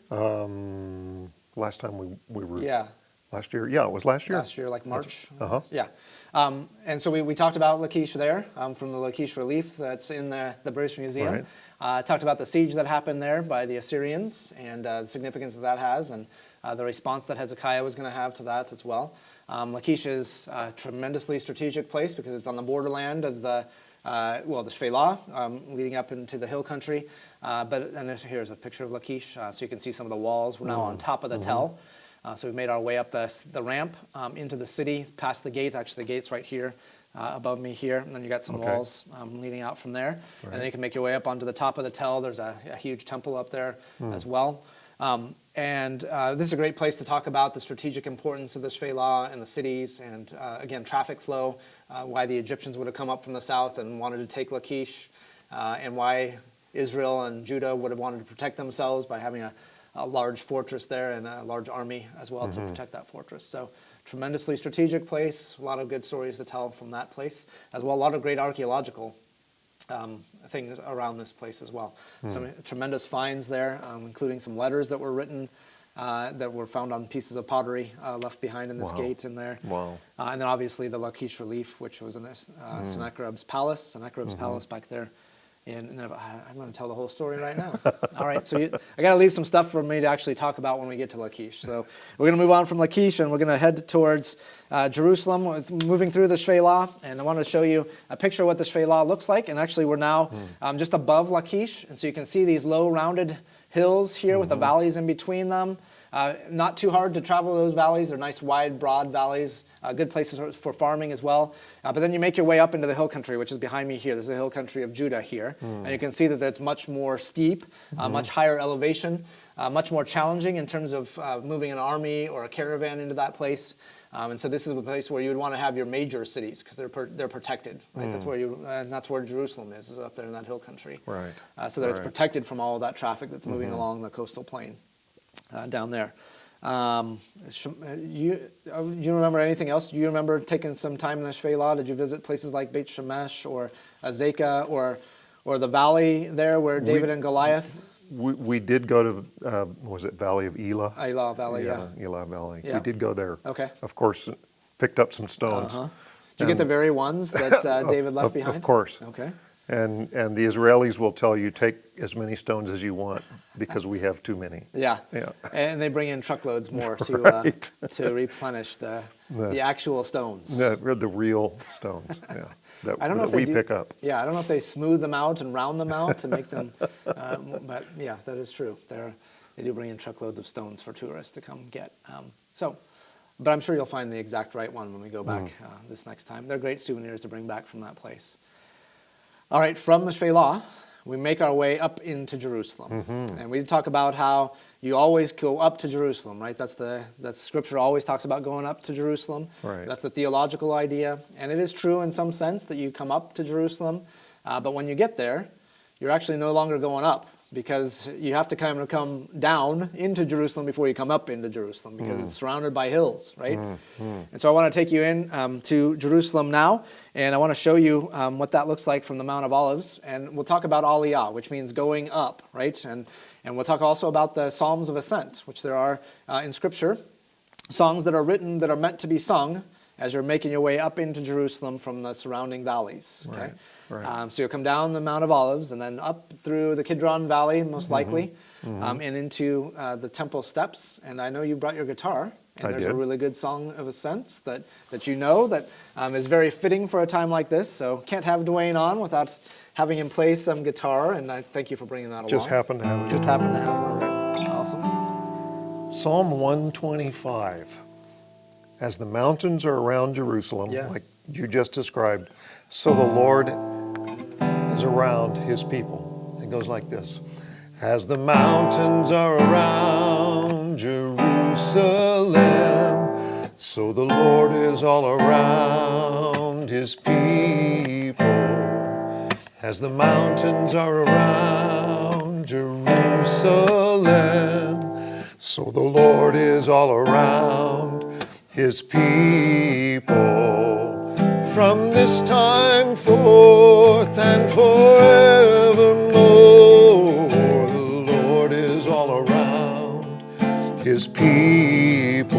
Last time we were... Yeah. Last year? Yeah, it was last year. Last year, like March. Yeah. And so we talked about Lachish there, from the Lachish relief that's in the British Museum. Right. Talked about the siege that happened there by the Assyrians and the significance that has and the response that Hezekiah was going to have to that as well. Lachish is a tremendously strategic place because it's on the borderland of the Shphelah, leading up into the hill country. And here's a picture of Lachish, so you can see some of the walls. We're now on top of the tell. So we've made our way up the ramp into the city, past the gate. Actually, the gate's right here above me here. And then you got some walls leading out from there. Right. And then you can make your way up onto the top of the tell. There's a huge temple up there as well. This is a great place to talk about the strategic importance of the Shphelah and the cities and, again, traffic flow, why the Egyptians would have come up from the south and wanted to take Lachish, and why Israel and Judah would have wanted to protect themselves by having a large fortress there and a large army as well to protect that fortress. So tremendously strategic place, a lot of good stories to tell from that place, as well a lot of great archaeological things around this place as well. Some tremendous finds there, including some letters that were written that were found on pieces of pottery left behind in this gate in there. Wow. And then obviously the Lachish relief, which was in Sennacherib's palace. Sennacherib's palace back there. And I'm going to tell the whole story right now. All right, so I got to leave some stuff for me to actually talk about when we get to Lachish. So we're going to move on from Lachish, and we're going to head towards Jerusalem, moving through the Shphelah. And I want to show you a picture of what the Shphelah looks like. And actually, we're now just above Lachish, and so you can see these low, rounded hills here with the valleys in between them. Not too hard to travel those valleys. They're nice, wide, broad valleys. Good places for farming as well. But then you make your way up into the hill country, which is behind me here. This is the hill country of Judah here. And you can see that it's much more steep, much higher elevation, much more challenging in terms of moving an army or a caravan into that place. And so this is a place where you would want to have your major cities because they're protected. Right? That's where Jerusalem is up there in that hill country. Right. So that it's protected from all of that traffic that's moving along the coastal plain down there. You remember anything else? Do you remember taking some time in the Shphelah? Did you visit places like Beit Shemesh or Azekah or the valley there where David and Goliath? We did go to, was it Valley of Elah? Elah Valley, yeah. Elah Valley. Yeah. We did go there. Okay. Of course, picked up some stones. Did you get the very ones that David left behind? Of course. Okay. And the Israelis will tell you, take as many stones as you want because we have too many. Yeah. Yeah. And they bring in truckloads more to Right. to replenish the actual stones. The real stones, yeah, I don't know that if they we do- pick up. Yeah, I don't know if they smooth them out and round them out to make them, but yeah, that is true. They do bring in truckloads of stones for tourists to come get. But I'm sure you'll find the exact right one when we go back this next time. They're great souvenirs to bring back from that place. All right, from the Shephelah, we make our way up into Jerusalem. And we talk about how you always go up to Jerusalem, right? That's Scripture always talks about going up to Jerusalem. Right. That's the theological idea. And it is true in some sense that you come up to Jerusalem. But when you get there, you're actually no longer going up, because you have to kind of come down into Jerusalem before you come up into Jerusalem, because it's surrounded by hills, right? And so I want to take you in to Jerusalem now, and I want to show you what that looks like from the Mount of Olives. And we'll talk about Aliyah, which means going up, right? And we'll talk also about the Psalms of Ascent, which there are in Scripture, songs that are written that are meant to be sung as you're making your way up into Jerusalem from the surrounding valleys. Okay? Right. So you'll come down the Mount of Olives and then up through the Kidron Valley, most likely, and into the temple steps. And I know you brought your guitar, and I there's did. a really good song of ascents that you know that is very fitting for a time like this. So can't have Dwayne on without having him play some guitar, and I thank you for bringing that along. Just happened to have it. Just happened to have one. Awesome. Psalm 125. As the mountains are around Jerusalem, Yeah. like you just described, so the Lord is around his people. It goes like this. As the mountains are around Jerusalem, so the Lord is all around his people. As the mountains are around Jerusalem, so the Lord is all around his people. From this time forth and forevermore, the Lord is all around his people.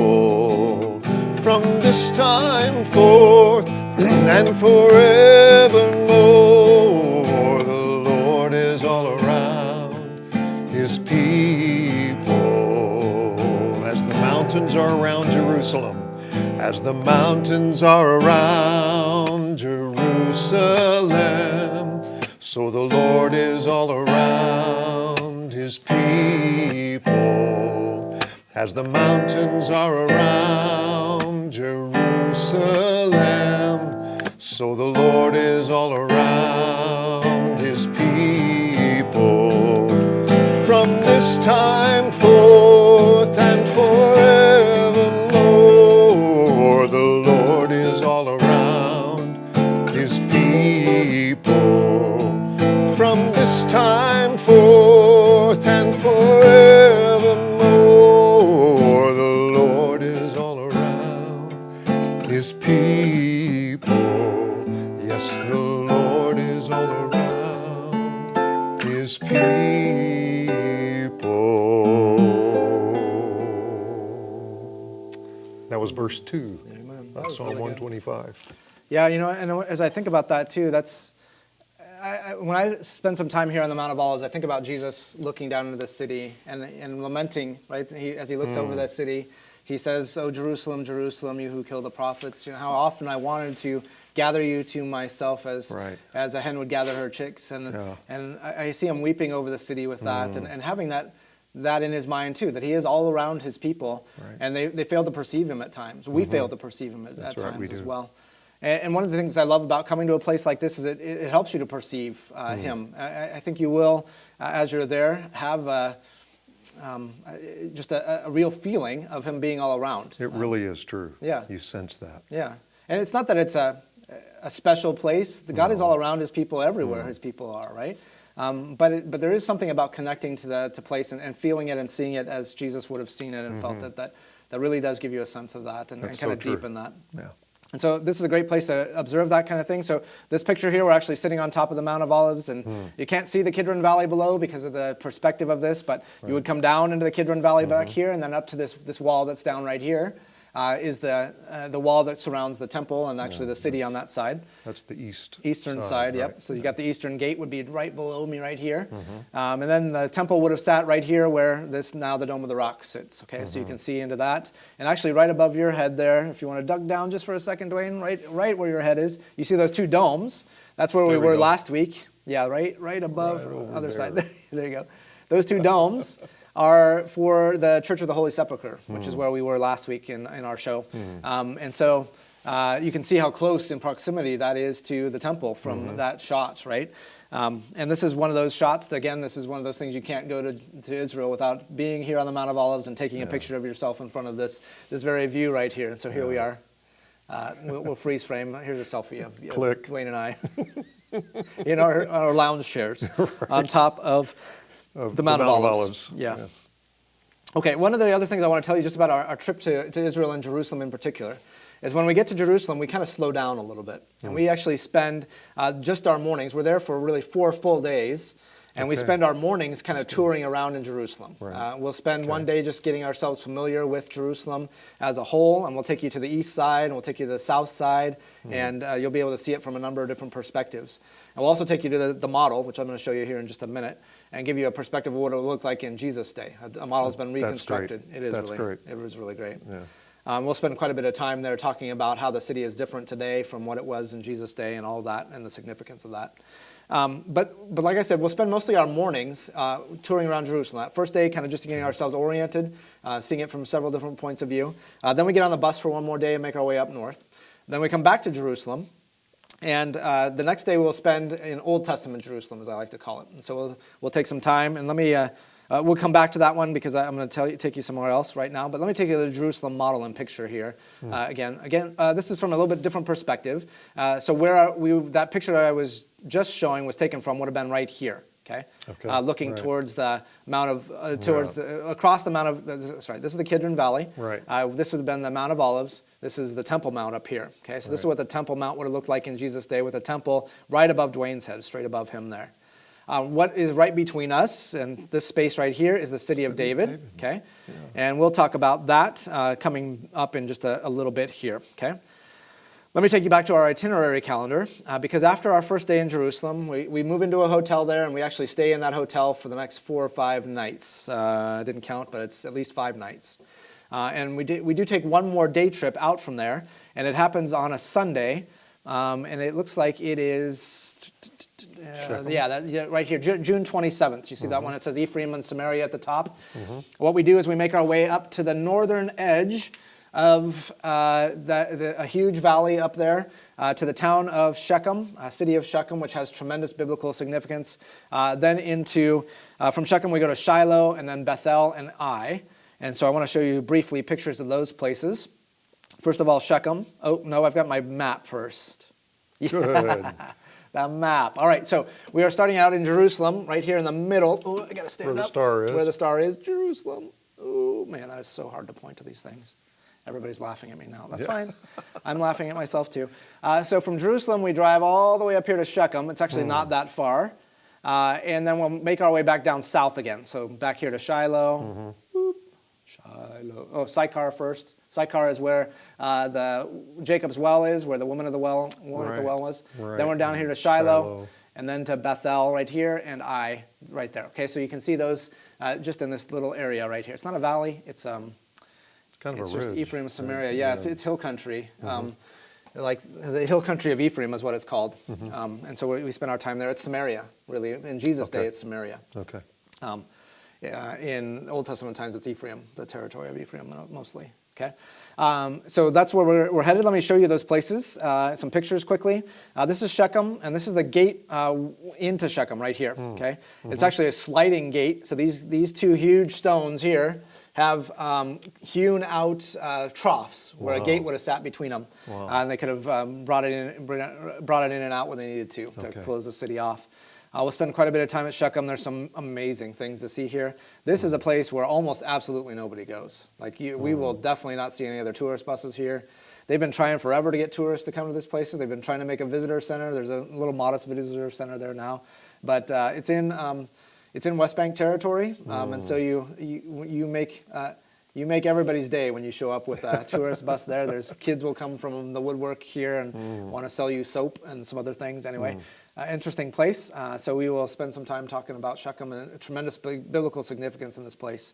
From this time forth and forevermore, the Lord is all around his people. As the mountains are around Jerusalem, as the mountains are around Jerusalem, so the Lord is all around his people. As the mountains are around Jerusalem, so the Lord is all around his people. From this time forth and forevermore, the Lord is all around his people. From this time forth and forevermore, the Lord is all around his people. Yes, the Lord is all around his people. That was verse 2 Amen. of Psalm 125. Yeah, you know, and as I think about that too, that's when I spend some time here on the Mount of Olives, I think about Jesus looking down into the city and lamenting, right? As he looks over the city, he says, "Oh, Jerusalem, Jerusalem, you who kill the prophets, you know, how often I wanted to gather you to myself as a hen would gather her chicks." And I see him weeping over the city with that and having that in his mind too, that he is all around his people, and they fail to perceive him at times. We fail to perceive him at times as well. And one of the things I love about coming to a place like this is it helps you to perceive him. I think you will, as you're there, have just a real feeling of him being all around. It really is true. Yeah. You sense that. Yeah. And it's not that it's a special place. God is all around his people everywhere his people are, right? But there is something about connecting to place and feeling it and seeing it as Jesus would have seen it and felt it that really does give you a sense of that and kind of deepen that. Yeah. And so this is a great place to observe that kind of thing. So this picture here, we're actually sitting on top of the Mount of Olives, and you can't see the Kidron Valley below because of the perspective of this, but you would come down into the Kidron Valley back here and then up to this wall that's down right here. is the wall that surrounds the temple and actually the city on that side. That's the Eastern side, yep. right. So you got the eastern gate would be right below me right here. And then the temple would have sat right here where this now the Dome of the Rock sits, okay? So you can see into that. And actually right above your head there, if you want to duck down just for a second, Dwayne, right where your head is, you see those two domes. That's where we There we were go. last week. Yeah, right above Right over other there. side. There you go. Those two domes are for the Church of the Holy Sepulchre, which is where we were last week in our show. And so you can see how close in proximity that is to the temple from that shot, right? And this is one of those shots, again, this is one of those things you can't go to Israel without being here on the Mount of Olives and taking a picture of yourself in front of this very view right here. And so here we are. We'll freeze frame. Here's a selfie of Click. Dwayne and I in our lounge chairs on top of the Mount of Olives. Yeah. Yes. Okay, one of the other things I want to tell you just about our trip to Israel and Jerusalem in particular is when we get to Jerusalem, we kind of slow down a little bit. And we actually spend just our mornings. We're there for really 4 full days. And we Okay. spend our mornings kind of touring around in Jerusalem. Right. We'll spend one day just getting ourselves familiar with Jerusalem as a whole, and we'll take you to the east side, and we'll take you to the south side, and you'll be able to see it from a number of different perspectives. And we'll also take you to the model, which I'm going to show you here in just a minute, and give you a perspective of what it would look like in Jesus' day. A model has been That's reconstructed. great. It is That's really, great. It was really great. Yeah. We'll spend quite a bit of time there talking about how the city is different today from what it was in Jesus' day and all that, and the significance of that. But like I said, we'll spend mostly our mornings touring around Jerusalem. That first day, kind of just getting ourselves oriented, seeing it from several different points of view. Then we get on the bus for one more day and make our way up north. Then we come back to Jerusalem. And the next day we'll spend in Old Testament Jerusalem, as I like to call it. And so we'll take some time, and let me we'll come back to that one because I'm going to take you somewhere else right now. But let me take you to the Jerusalem model and picture here. Again, this is from a little bit different perspective. So that picture that I was just showing was taken from would have been right here. Okay. Looking right. towards the Mount of across the Mount of sorry, this is the Kidron Valley. Right. This would have been the Mount of Olives. This is the Temple Mount up here. Okay, so this is what the Temple Mount would have looked like in Jesus' day, with a temple right above Dwayne's head, straight above him there. What is right between us and this space right here is the city of David. Okay, and we'll talk about that coming up in just a little bit here. Okay. Let me take you back to our itinerary calendar, because after our first day in Jerusalem, we move into a hotel there, and we actually stay in that hotel for the next 4 or 5 nights. I didn't count, but it's at least 5 nights. And we do take one more day trip out from there, and it happens on a Sunday, and it looks like it is, right here, June 27th. You see that one? It says Ephraim and Samaria at the top. What we do is we make our way up to the northern edge of a huge valley up there to the town of Shechem, city of Shechem, which has tremendous biblical significance. Then from Shechem we go to Shiloh, and then Bethel and Ai. And so I want to show you briefly pictures of those places. First of all, Shechem. Oh, no, I've got my map first. Good. The map. All right, so we are starting out in Jerusalem, right here in the middle. Oh, I got to stand Where the up. star is. Where the star is, Jerusalem. Oh, man, that is so hard to point to these things. Everybody's laughing at me now. That's fine. I'm laughing at myself too. So from Jerusalem, we drive all the way up here to Shechem. It's actually not that far. And then we'll make our way back down south again. So back here to Shiloh. Boop. Shiloh. Oh, Sychar first. Sychar is where the Jacob's well is, where the woman at the well was. Right. Then we're down here to Shiloh. And then to Bethel right here, and Ai right there. Okay, so you can see those just in this little area right here. It's not a valley. It's Kind of it's a just ridge. Ephraim, Samaria. Yeah, it's hill country. Like the hill country of Ephraim is what it's called. And so we spend our time there. It's Samaria, really. In Jesus' day, it's Samaria. Okay. In Old Testament times, it's Ephraim, the territory of Ephraim mostly. Okay, so that's where we're headed. Let me show you those places. Some pictures quickly. This is Shechem, and this is the gate into Shechem right here. Okay, it's actually a sliding gate. So these two huge stones here have hewn out troughs where a gate would have sat between them, and they could have brought it in and out when they needed to close the city off. We'll spend quite a bit of time at Shechem. There's some amazing things to see here. This is a place where almost absolutely nobody goes. We will definitely not see any other tourist buses here. They've been trying forever to get tourists to come to this place. They've been trying to make a visitor center. There's a little modest visitor center there now, but it's in West Bank territory, and so you make you make everybody's day when you show up with a tourist bus there. There's kids will come from the woodwork here and want to sell you soap and some other things. Anyway, interesting place. So we will spend some time talking about Shechem and a tremendous biblical significance in this place.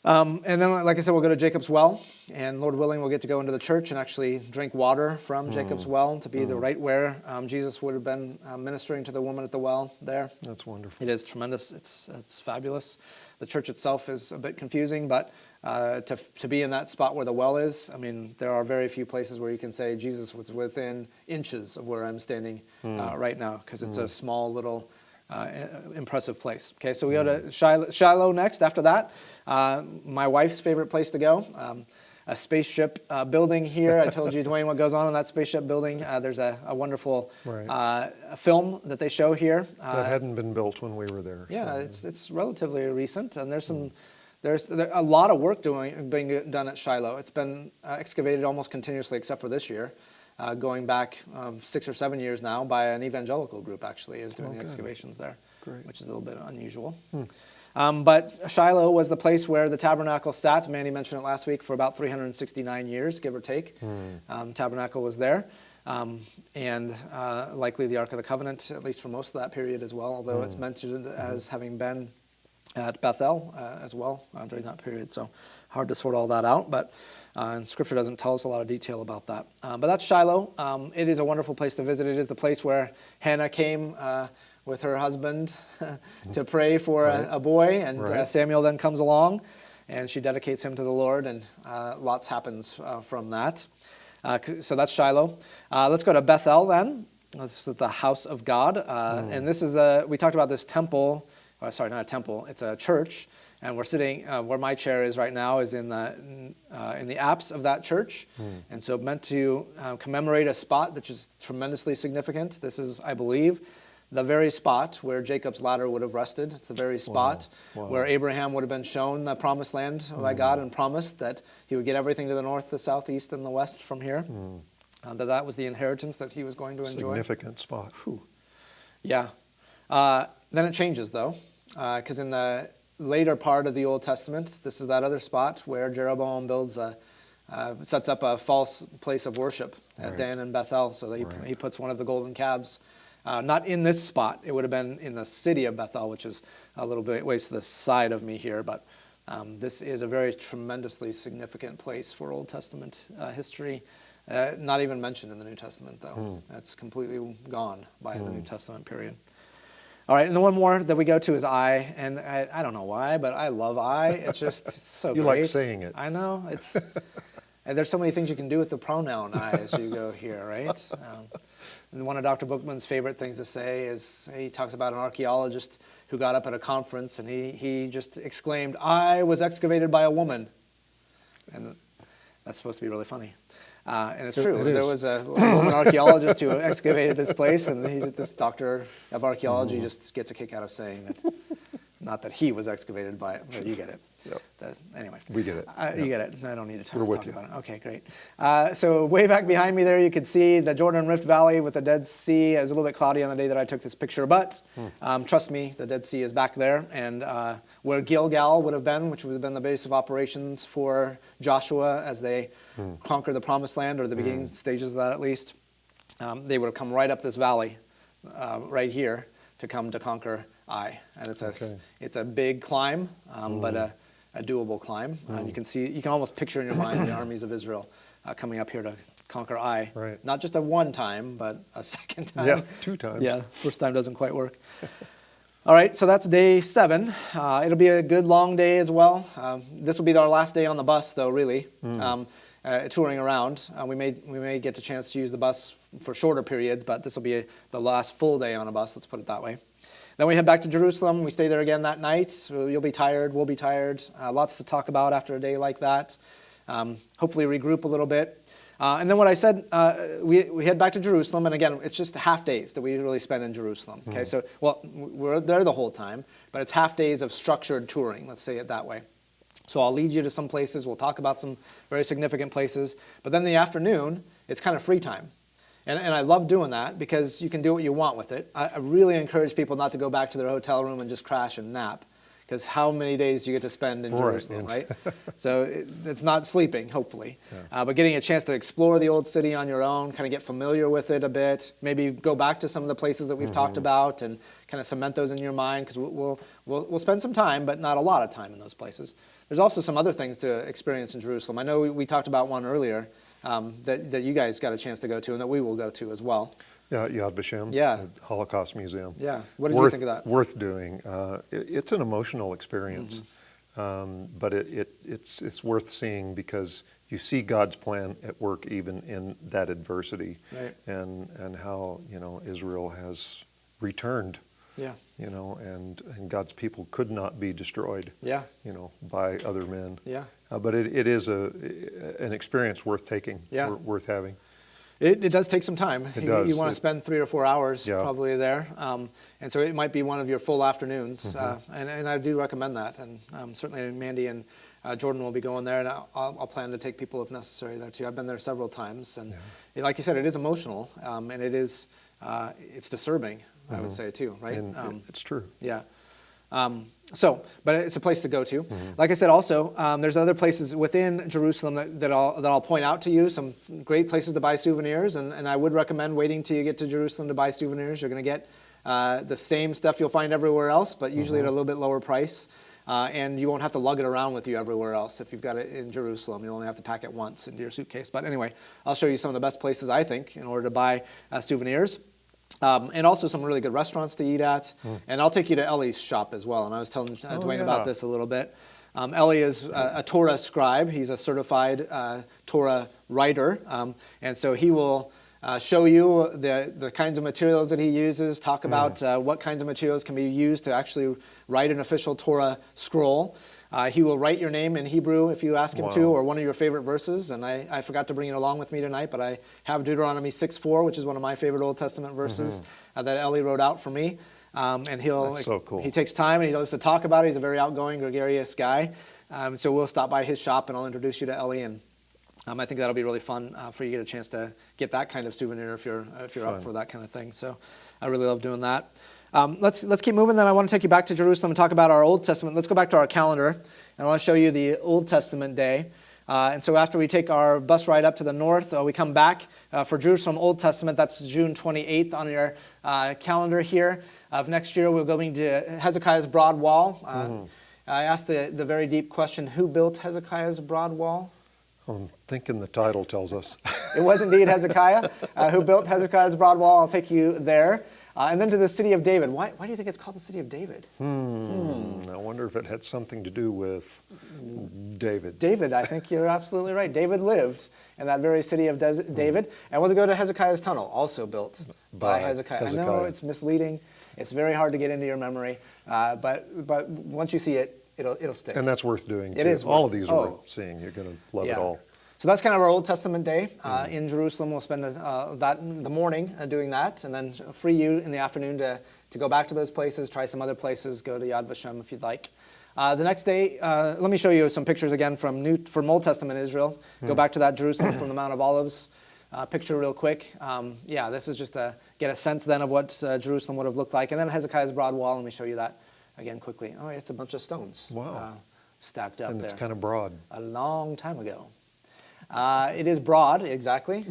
And then, like I said, we'll go to Jacob's Well, and Lord willing, we'll get to go into the church and actually drink water from Jacob's Well to be the right where Jesus would have been ministering to the woman at the well there. That's wonderful. It is tremendous. It's fabulous. The church itself is a bit confusing, but to be in that spot where the well is, I mean, there are very few places where you can say Jesus was within inches of where I'm standing right now, because it's a small little impressive place. Okay, so we go to Shiloh next. After that, my wife's favorite place to go, a spaceship building here. I told you, Dwayne, what goes on in that spaceship building. There's a wonderful film that they show here. That hadn't been built when we were there. Yeah, so. it's relatively recent, and there's a lot of work being done at Shiloh. It's been excavated almost continuously, except for this year. Going back 6 or 7 years now, by an evangelical group actually is doing the excavations there, which is a little bit unusual. But Shiloh was the place where the tabernacle sat. Mandy mentioned it last week, for about 369 years, give or take. Tabernacle was there. And likely the Ark of the Covenant, at least for most of that period as well, although it's mentioned as having been at Bethel as well during that period. So hard to sort all that out, but and Scripture doesn't tell us a lot of detail about that. But that's Shiloh. It is a wonderful place to visit. It is the place where Hannah came with her husband to pray for a boy, and Samuel then comes along, and she dedicates him to the Lord, and lots happens from that. So that's Shiloh. Let's go to Bethel then. This is the house of God, and this is we talked about this temple. Sorry, not a temple. It's a church. And we're sitting where my chair is right now is in the apse of that church, and so meant to commemorate a spot that is tremendously significant. This is, I believe, the very spot where Jacob's ladder would have rested. It's the very spot where Abraham would have been shown the promised land by God and promised that he would get everything to the north, the south, east, and the west from here. That was the inheritance that he was going to enjoy. Significant spot. Whew. Yeah. Then it changes though, because in the later part of the Old Testament, this is that other spot where Jeroboam sets up a false place of worship at Dan and Bethel. So that he puts one of the golden calves, not in this spot. It would have been in the city of Bethel, which is a little bit ways to the side of me here. But this is a very tremendously significant place for Old Testament history. Not even mentioned in the New Testament, though. That's completely gone by the New Testament period. All right, and the one more that we go to is Ai, and I don't know why, but I love Ai. It's so You great. like saying it. I know. And there's so many things you can do with the pronoun I as you go here, right? And one of Dr. Bookman's favorite things to say is he talks about an archaeologist who got up at a conference, and he just exclaimed, "I was excavated by a woman." And that's supposed to be really funny. And it's true. There was a woman archaeologist who excavated this place, and this doctor of archaeology just gets a kick out of saying that, not that he was excavated by it, but you get it. Yep. Anyway. We get it. You get it. I don't need to talk with you. about it. Okay, great. So way back behind me there, you can see the Jordan Rift Valley with the Dead Sea. It was a little bit cloudy on the day that I took this picture, but trust me, the Dead Sea is back there. And where Gilgal would have been, which would have been the base of operations for Joshua as they conquered the Promised Land, or the beginning stages of that at least, they would have come right up this valley right here to come to conquer Ai. And it's a big climb, but a doable climb. You can almost picture in your mind the armies of Israel coming up here to conquer Ai. Right. Not just a one time, but a second time. Yeah, 2 times. Yeah, first time doesn't quite work. All right, so that's day 7. It'll be a good long day as well. This will be our last day on the bus, though, really, touring around. We may get the chance to use the bus for shorter periods, but this will be the last full day on a bus, let's put it that way. Then we head back to Jerusalem. We stay there again that night. So you'll be tired. We'll be tired. Lots to talk about after a day like that. Hopefully regroup a little bit. And then what I said, we head back to Jerusalem. And again, it's just half days that we really spend in Jerusalem. Okay, so, we're there the whole time, but it's half days of structured touring. Let's say it that way. So I'll lead you to some places. We'll talk about some very significant places. But then in the afternoon, it's kind of free time. And I love doing that because you can do what you want with it. I really encourage people not to go back to their hotel room and just crash and nap, because how many days do you get to spend in Right. Jerusalem, right? So it's not sleeping, hopefully, but getting a chance to explore the old city on your own, kind of get familiar with it a bit, maybe go back to some of the places that we've talked about and kind of cement those in your mind, because we'll spend some time, but not a lot of time in those places. There's also some other things to experience in Jerusalem. I know we talked about one earlier that you guys got a chance to go to and that we will go to as well. Yeah, Yad Vashem, Yeah. the Holocaust Museum. Yeah. What did you think of that? Worth doing. It's an emotional experience, Mm-hmm. but it's worth seeing because you see God's plan at work even in that adversity, Right. and how Israel has returned, Yeah. and God's people could not be destroyed, Yeah. by other men. Yeah. But it is an experience worth taking, Yeah. worth having. It does take some time. It You does. want to spend 3 or 4 hours Yeah. probably there. And so it might be one of your full afternoons. Mm-hmm. And I do recommend that. And certainly Mandy and Jordan will be going there. And I'll plan to take people if necessary there too. I've been there several times. And like you said, it is emotional. And it's disturbing, I would say too, right? And it's true. Yeah. But it's a place to go to. Like I said, also, there's other places within Jerusalem that I'll point out to you, some great places to buy souvenirs, and I would recommend waiting till you get to Jerusalem to buy souvenirs. You're going to get the same stuff you'll find everywhere else, but usually at a little bit lower price. And you won't have to lug it around with you everywhere else. If you've got it in Jerusalem, you'll only have to pack it once into your suitcase. But anyway, I'll show you some of the best places, I think, in order to buy souvenirs. And also some really good restaurants to eat at. And I'll take you to Ellie's shop as well. And I was telling Dwayne about this a little bit. Ellie is a Torah scribe. He's a certified Torah writer. And so he will show you the kinds of materials that he uses, talk about what kinds of materials can be used to actually write an official Torah scroll. He will write your name in Hebrew if you ask him to, or one of your favorite verses. And I forgot to bring it along with me tonight, but I have Deuteronomy 6:4, which is one of my favorite Old Testament verses that Ellie wrote out for me. And That's so cool. He takes time and he loves to talk about it. He's a very outgoing, gregarious guy. So we'll stop by his shop and I'll introduce you to Ellie. And I think that'll be really fun for you to get a chance to get that kind of souvenir if you're up for that kind of thing. So I really love doing that. Let's keep moving. Then I want to take you back to Jerusalem and talk about our Old Testament. Let's go back to our calendar, and I want to show you the Old Testament day. And so after we take our bus ride up to the north, we come back for Jerusalem Old Testament. That's June 28th on your calendar here. Of next year, we're going to Hezekiah's Broad Wall. I asked the very deep question: who built Hezekiah's Broad Wall? I'm thinking the title tells us. It was indeed Hezekiah who built Hezekiah's Broad Wall. I'll take you there. And then to the city of David. Why do you think it's called the city of David? I wonder if it had something to do with David. David, I think you're absolutely right. David lived in that very city of David. And we'll go to Hezekiah's Tunnel, also built by Hezekiah. I know it's misleading. It's very hard to get into your memory. But once you see it, it'll stick. And that's worth doing, too. It is all worth- of these are worth seeing. You're going to love it all. So that's kind of our Old Testament day. In Jerusalem, we'll spend the morning doing that, and then free you in the afternoon to go back to those places, try some other places, go to Yad Vashem if you'd like. The next day, let me show you some pictures again from Old Testament Israel. Go back to that Jerusalem from the Mount of Olives picture real quick. This is just to get a sense then of what Jerusalem would have looked like. And then Hezekiah's Broad Wall, let me show you that again quickly. Oh, it's a bunch of stones stacked up And there. it's kind of broad. A long time ago. It is broad, exactly.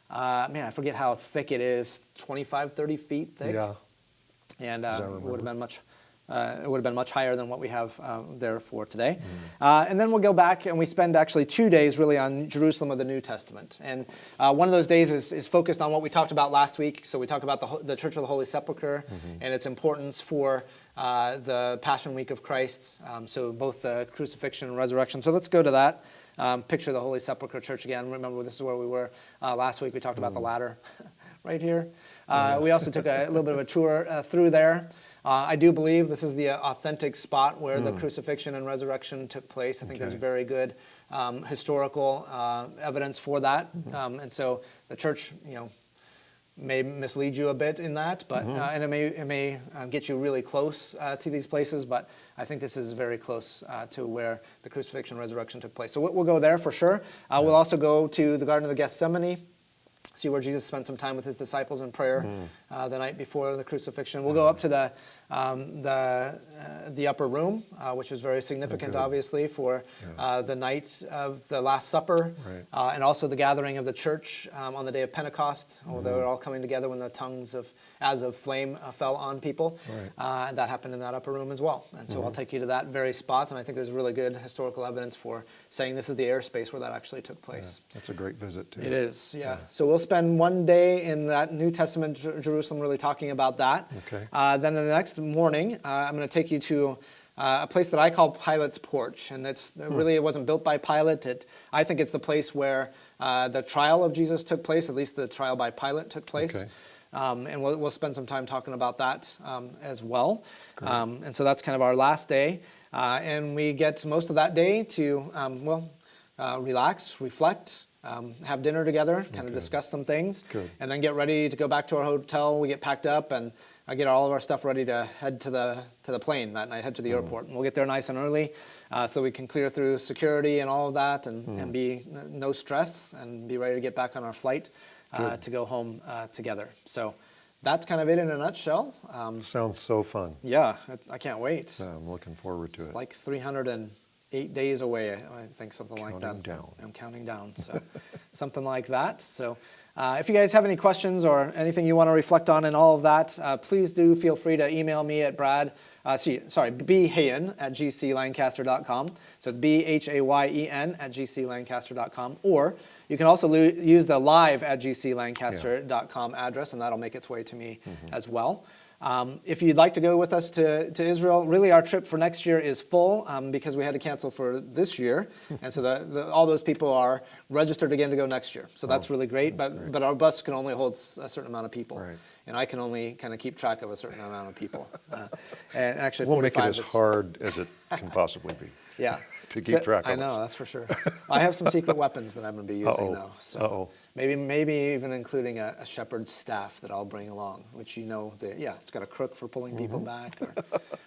I forget how thick it is, 25, 30 feet thick. Yeah. And As I it would have remember. been much higher than what we have there for today. And then we'll go back and we spend actually 2 days really on Jerusalem of the New Testament. And one of those days is focused on what we talked about last week. So we talked about the Church of the Holy Sepulchre and its importance for the Passion Week of Christ. So both the crucifixion and resurrection. So let's go to that. Picture the Holy Sepulchre Church again. Remember, this is where we were last week. We talked about the ladder right here. We also took a little bit of a tour through there. I do believe this is the authentic spot where the crucifixion and resurrection took place. I think there's very good historical evidence for that. And so the church, may mislead you a bit in that, but and it may get you really close to these places, but I think this is very close to where the crucifixion and resurrection took place. So we'll go there for sure. We'll also go to the Garden of Gethsemane, see where Jesus spent some time with his disciples in prayer the night before the crucifixion. We'll go up to the the upper room, which was very significant, obviously, for the night of the Last Supper, Right. and also the gathering of the church on the day of Pentecost. They were all coming together when the tongues as of flame fell on people. Right. And that happened in that upper room as well. And so I'll take you to that very spot, and I think there's really good historical evidence for saying this is the airspace where that actually took place. That's a great visit, too. It is, yeah. So we'll spend one day in that New Testament Jerusalem really talking about that. Okay. Then the next morning, I'm going to take you to a place that I call Pilate's Porch. And it's really, it wasn't built by Pilate. I think it's the place where the trial of Jesus took place, at least the trial by Pilate took place. Okay. And we'll spend some time talking about that as well. And so that's kind of our last day. And we get most of that day to, relax, reflect, have dinner together, kind of discuss some things, Good. and then get ready to go back to our hotel. We get packed up and get all of our stuff ready to head to the plane that night, head to the airport. And we'll get there nice and early so we can clear through security and all of that and be no stress and be ready to get back on our flight to go home together. So that's kind of it in a nutshell. Sounds so fun. Yeah, I can't wait. Yeah, I'm looking forward to It's it. like 308 days away, I think, something like that. Counting down. I'm counting down, so something like that. So if you guys have any questions or anything you want to reflect on and all of that, please do feel free to email me at bhayen@gclancaster.com. So it's BHAYEN@gclancaster.com. Or you can also use the live@gclancaster.com address, and that'll make its way to me as well. If you'd like to go with us to Israel, really our trip for next year is full because we had to cancel for this year. And so all those people are registered again to go next year. So that's really great. But our bus can only hold a certain amount of people. Right. And I can only kind of keep track of a certain amount of people. And actually, We'll make it 45 as hard as it can possibly be. Yeah. To keep track of I know, us. that's for sure. I have some secret weapons that I'm going to be using, though. So Uh-oh. maybe even including a shepherd's staff that I'll bring along, which it's got a crook for pulling people back or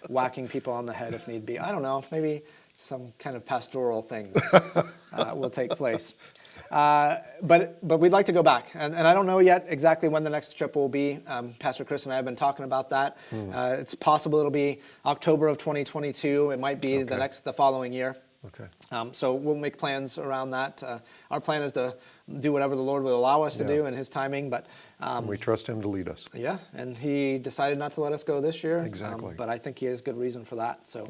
whacking people on the head if need be. I don't know. Maybe some kind of pastoral things will take place. But we'd like to go back, and I don't know yet exactly when the next trip will be. Pastor Chris and I have been talking about that. It's possible it'll be October of 2022. It might be the following year. Okay. So we'll make plans around that. Our plan is to do whatever the Lord will allow us to do in His timing. But We trust Him to lead us. yeah, and He decided not to let us go this year. Exactly. But I think He has good reason for that. So.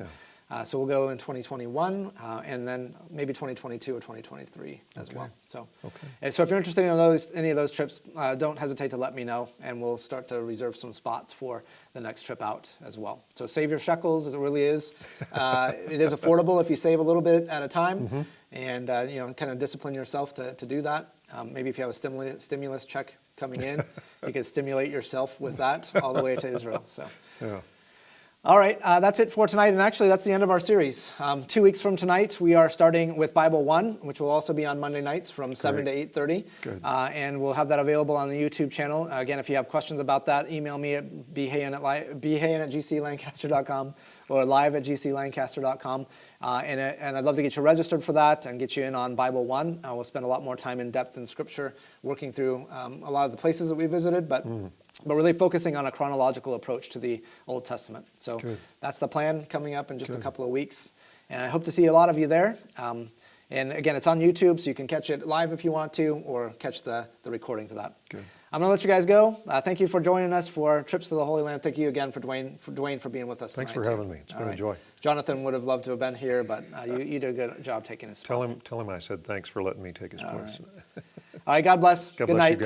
So we'll go in 2021, and then maybe 2022 or 2023 as well. So, and so if you're interested in any of those trips, don't hesitate to let me know, and we'll start to reserve some spots for the next trip out as well. So save your shekels, as it really is. It is affordable if you save a little bit at a time, and kind of discipline yourself to do that. Maybe if you have a stimulus check coming in, you can stimulate yourself with that all the way to Israel. So. Yeah. All right, that's it for tonight, and actually that's the end of our series. 2 weeks from tonight, we are starting with Bible 1, which will also be on Monday nights from 7 to 8:30. Good. And we'll have that available on the YouTube channel. Again, if you have questions about that, email me at bhayen@gclancaster.com or live@gclancaster.com. And I'd love to get you registered for that and get you in on Bible 1. We'll spend a lot more time in depth in Scripture, working through a lot of the places that we visited, but really focusing on a chronological approach to the Old Testament. So that's the plan coming up in just a couple of weeks. And I hope to see a lot of you there. And again, it's on YouTube, so you can catch it live if you want to, or catch the recordings of that. Good. I'm going to let you guys go. Thank you for joining us for Trips to the Holy Land. Thank you again for Dwayne for being with us Thanks tonight, for too. having me. It's been All a right. joy. Jonathan would have loved to have been here, but you did a good job taking his spot. Tell him I said thanks for letting me take his place. All right, God bless. God Good bless night. you guys.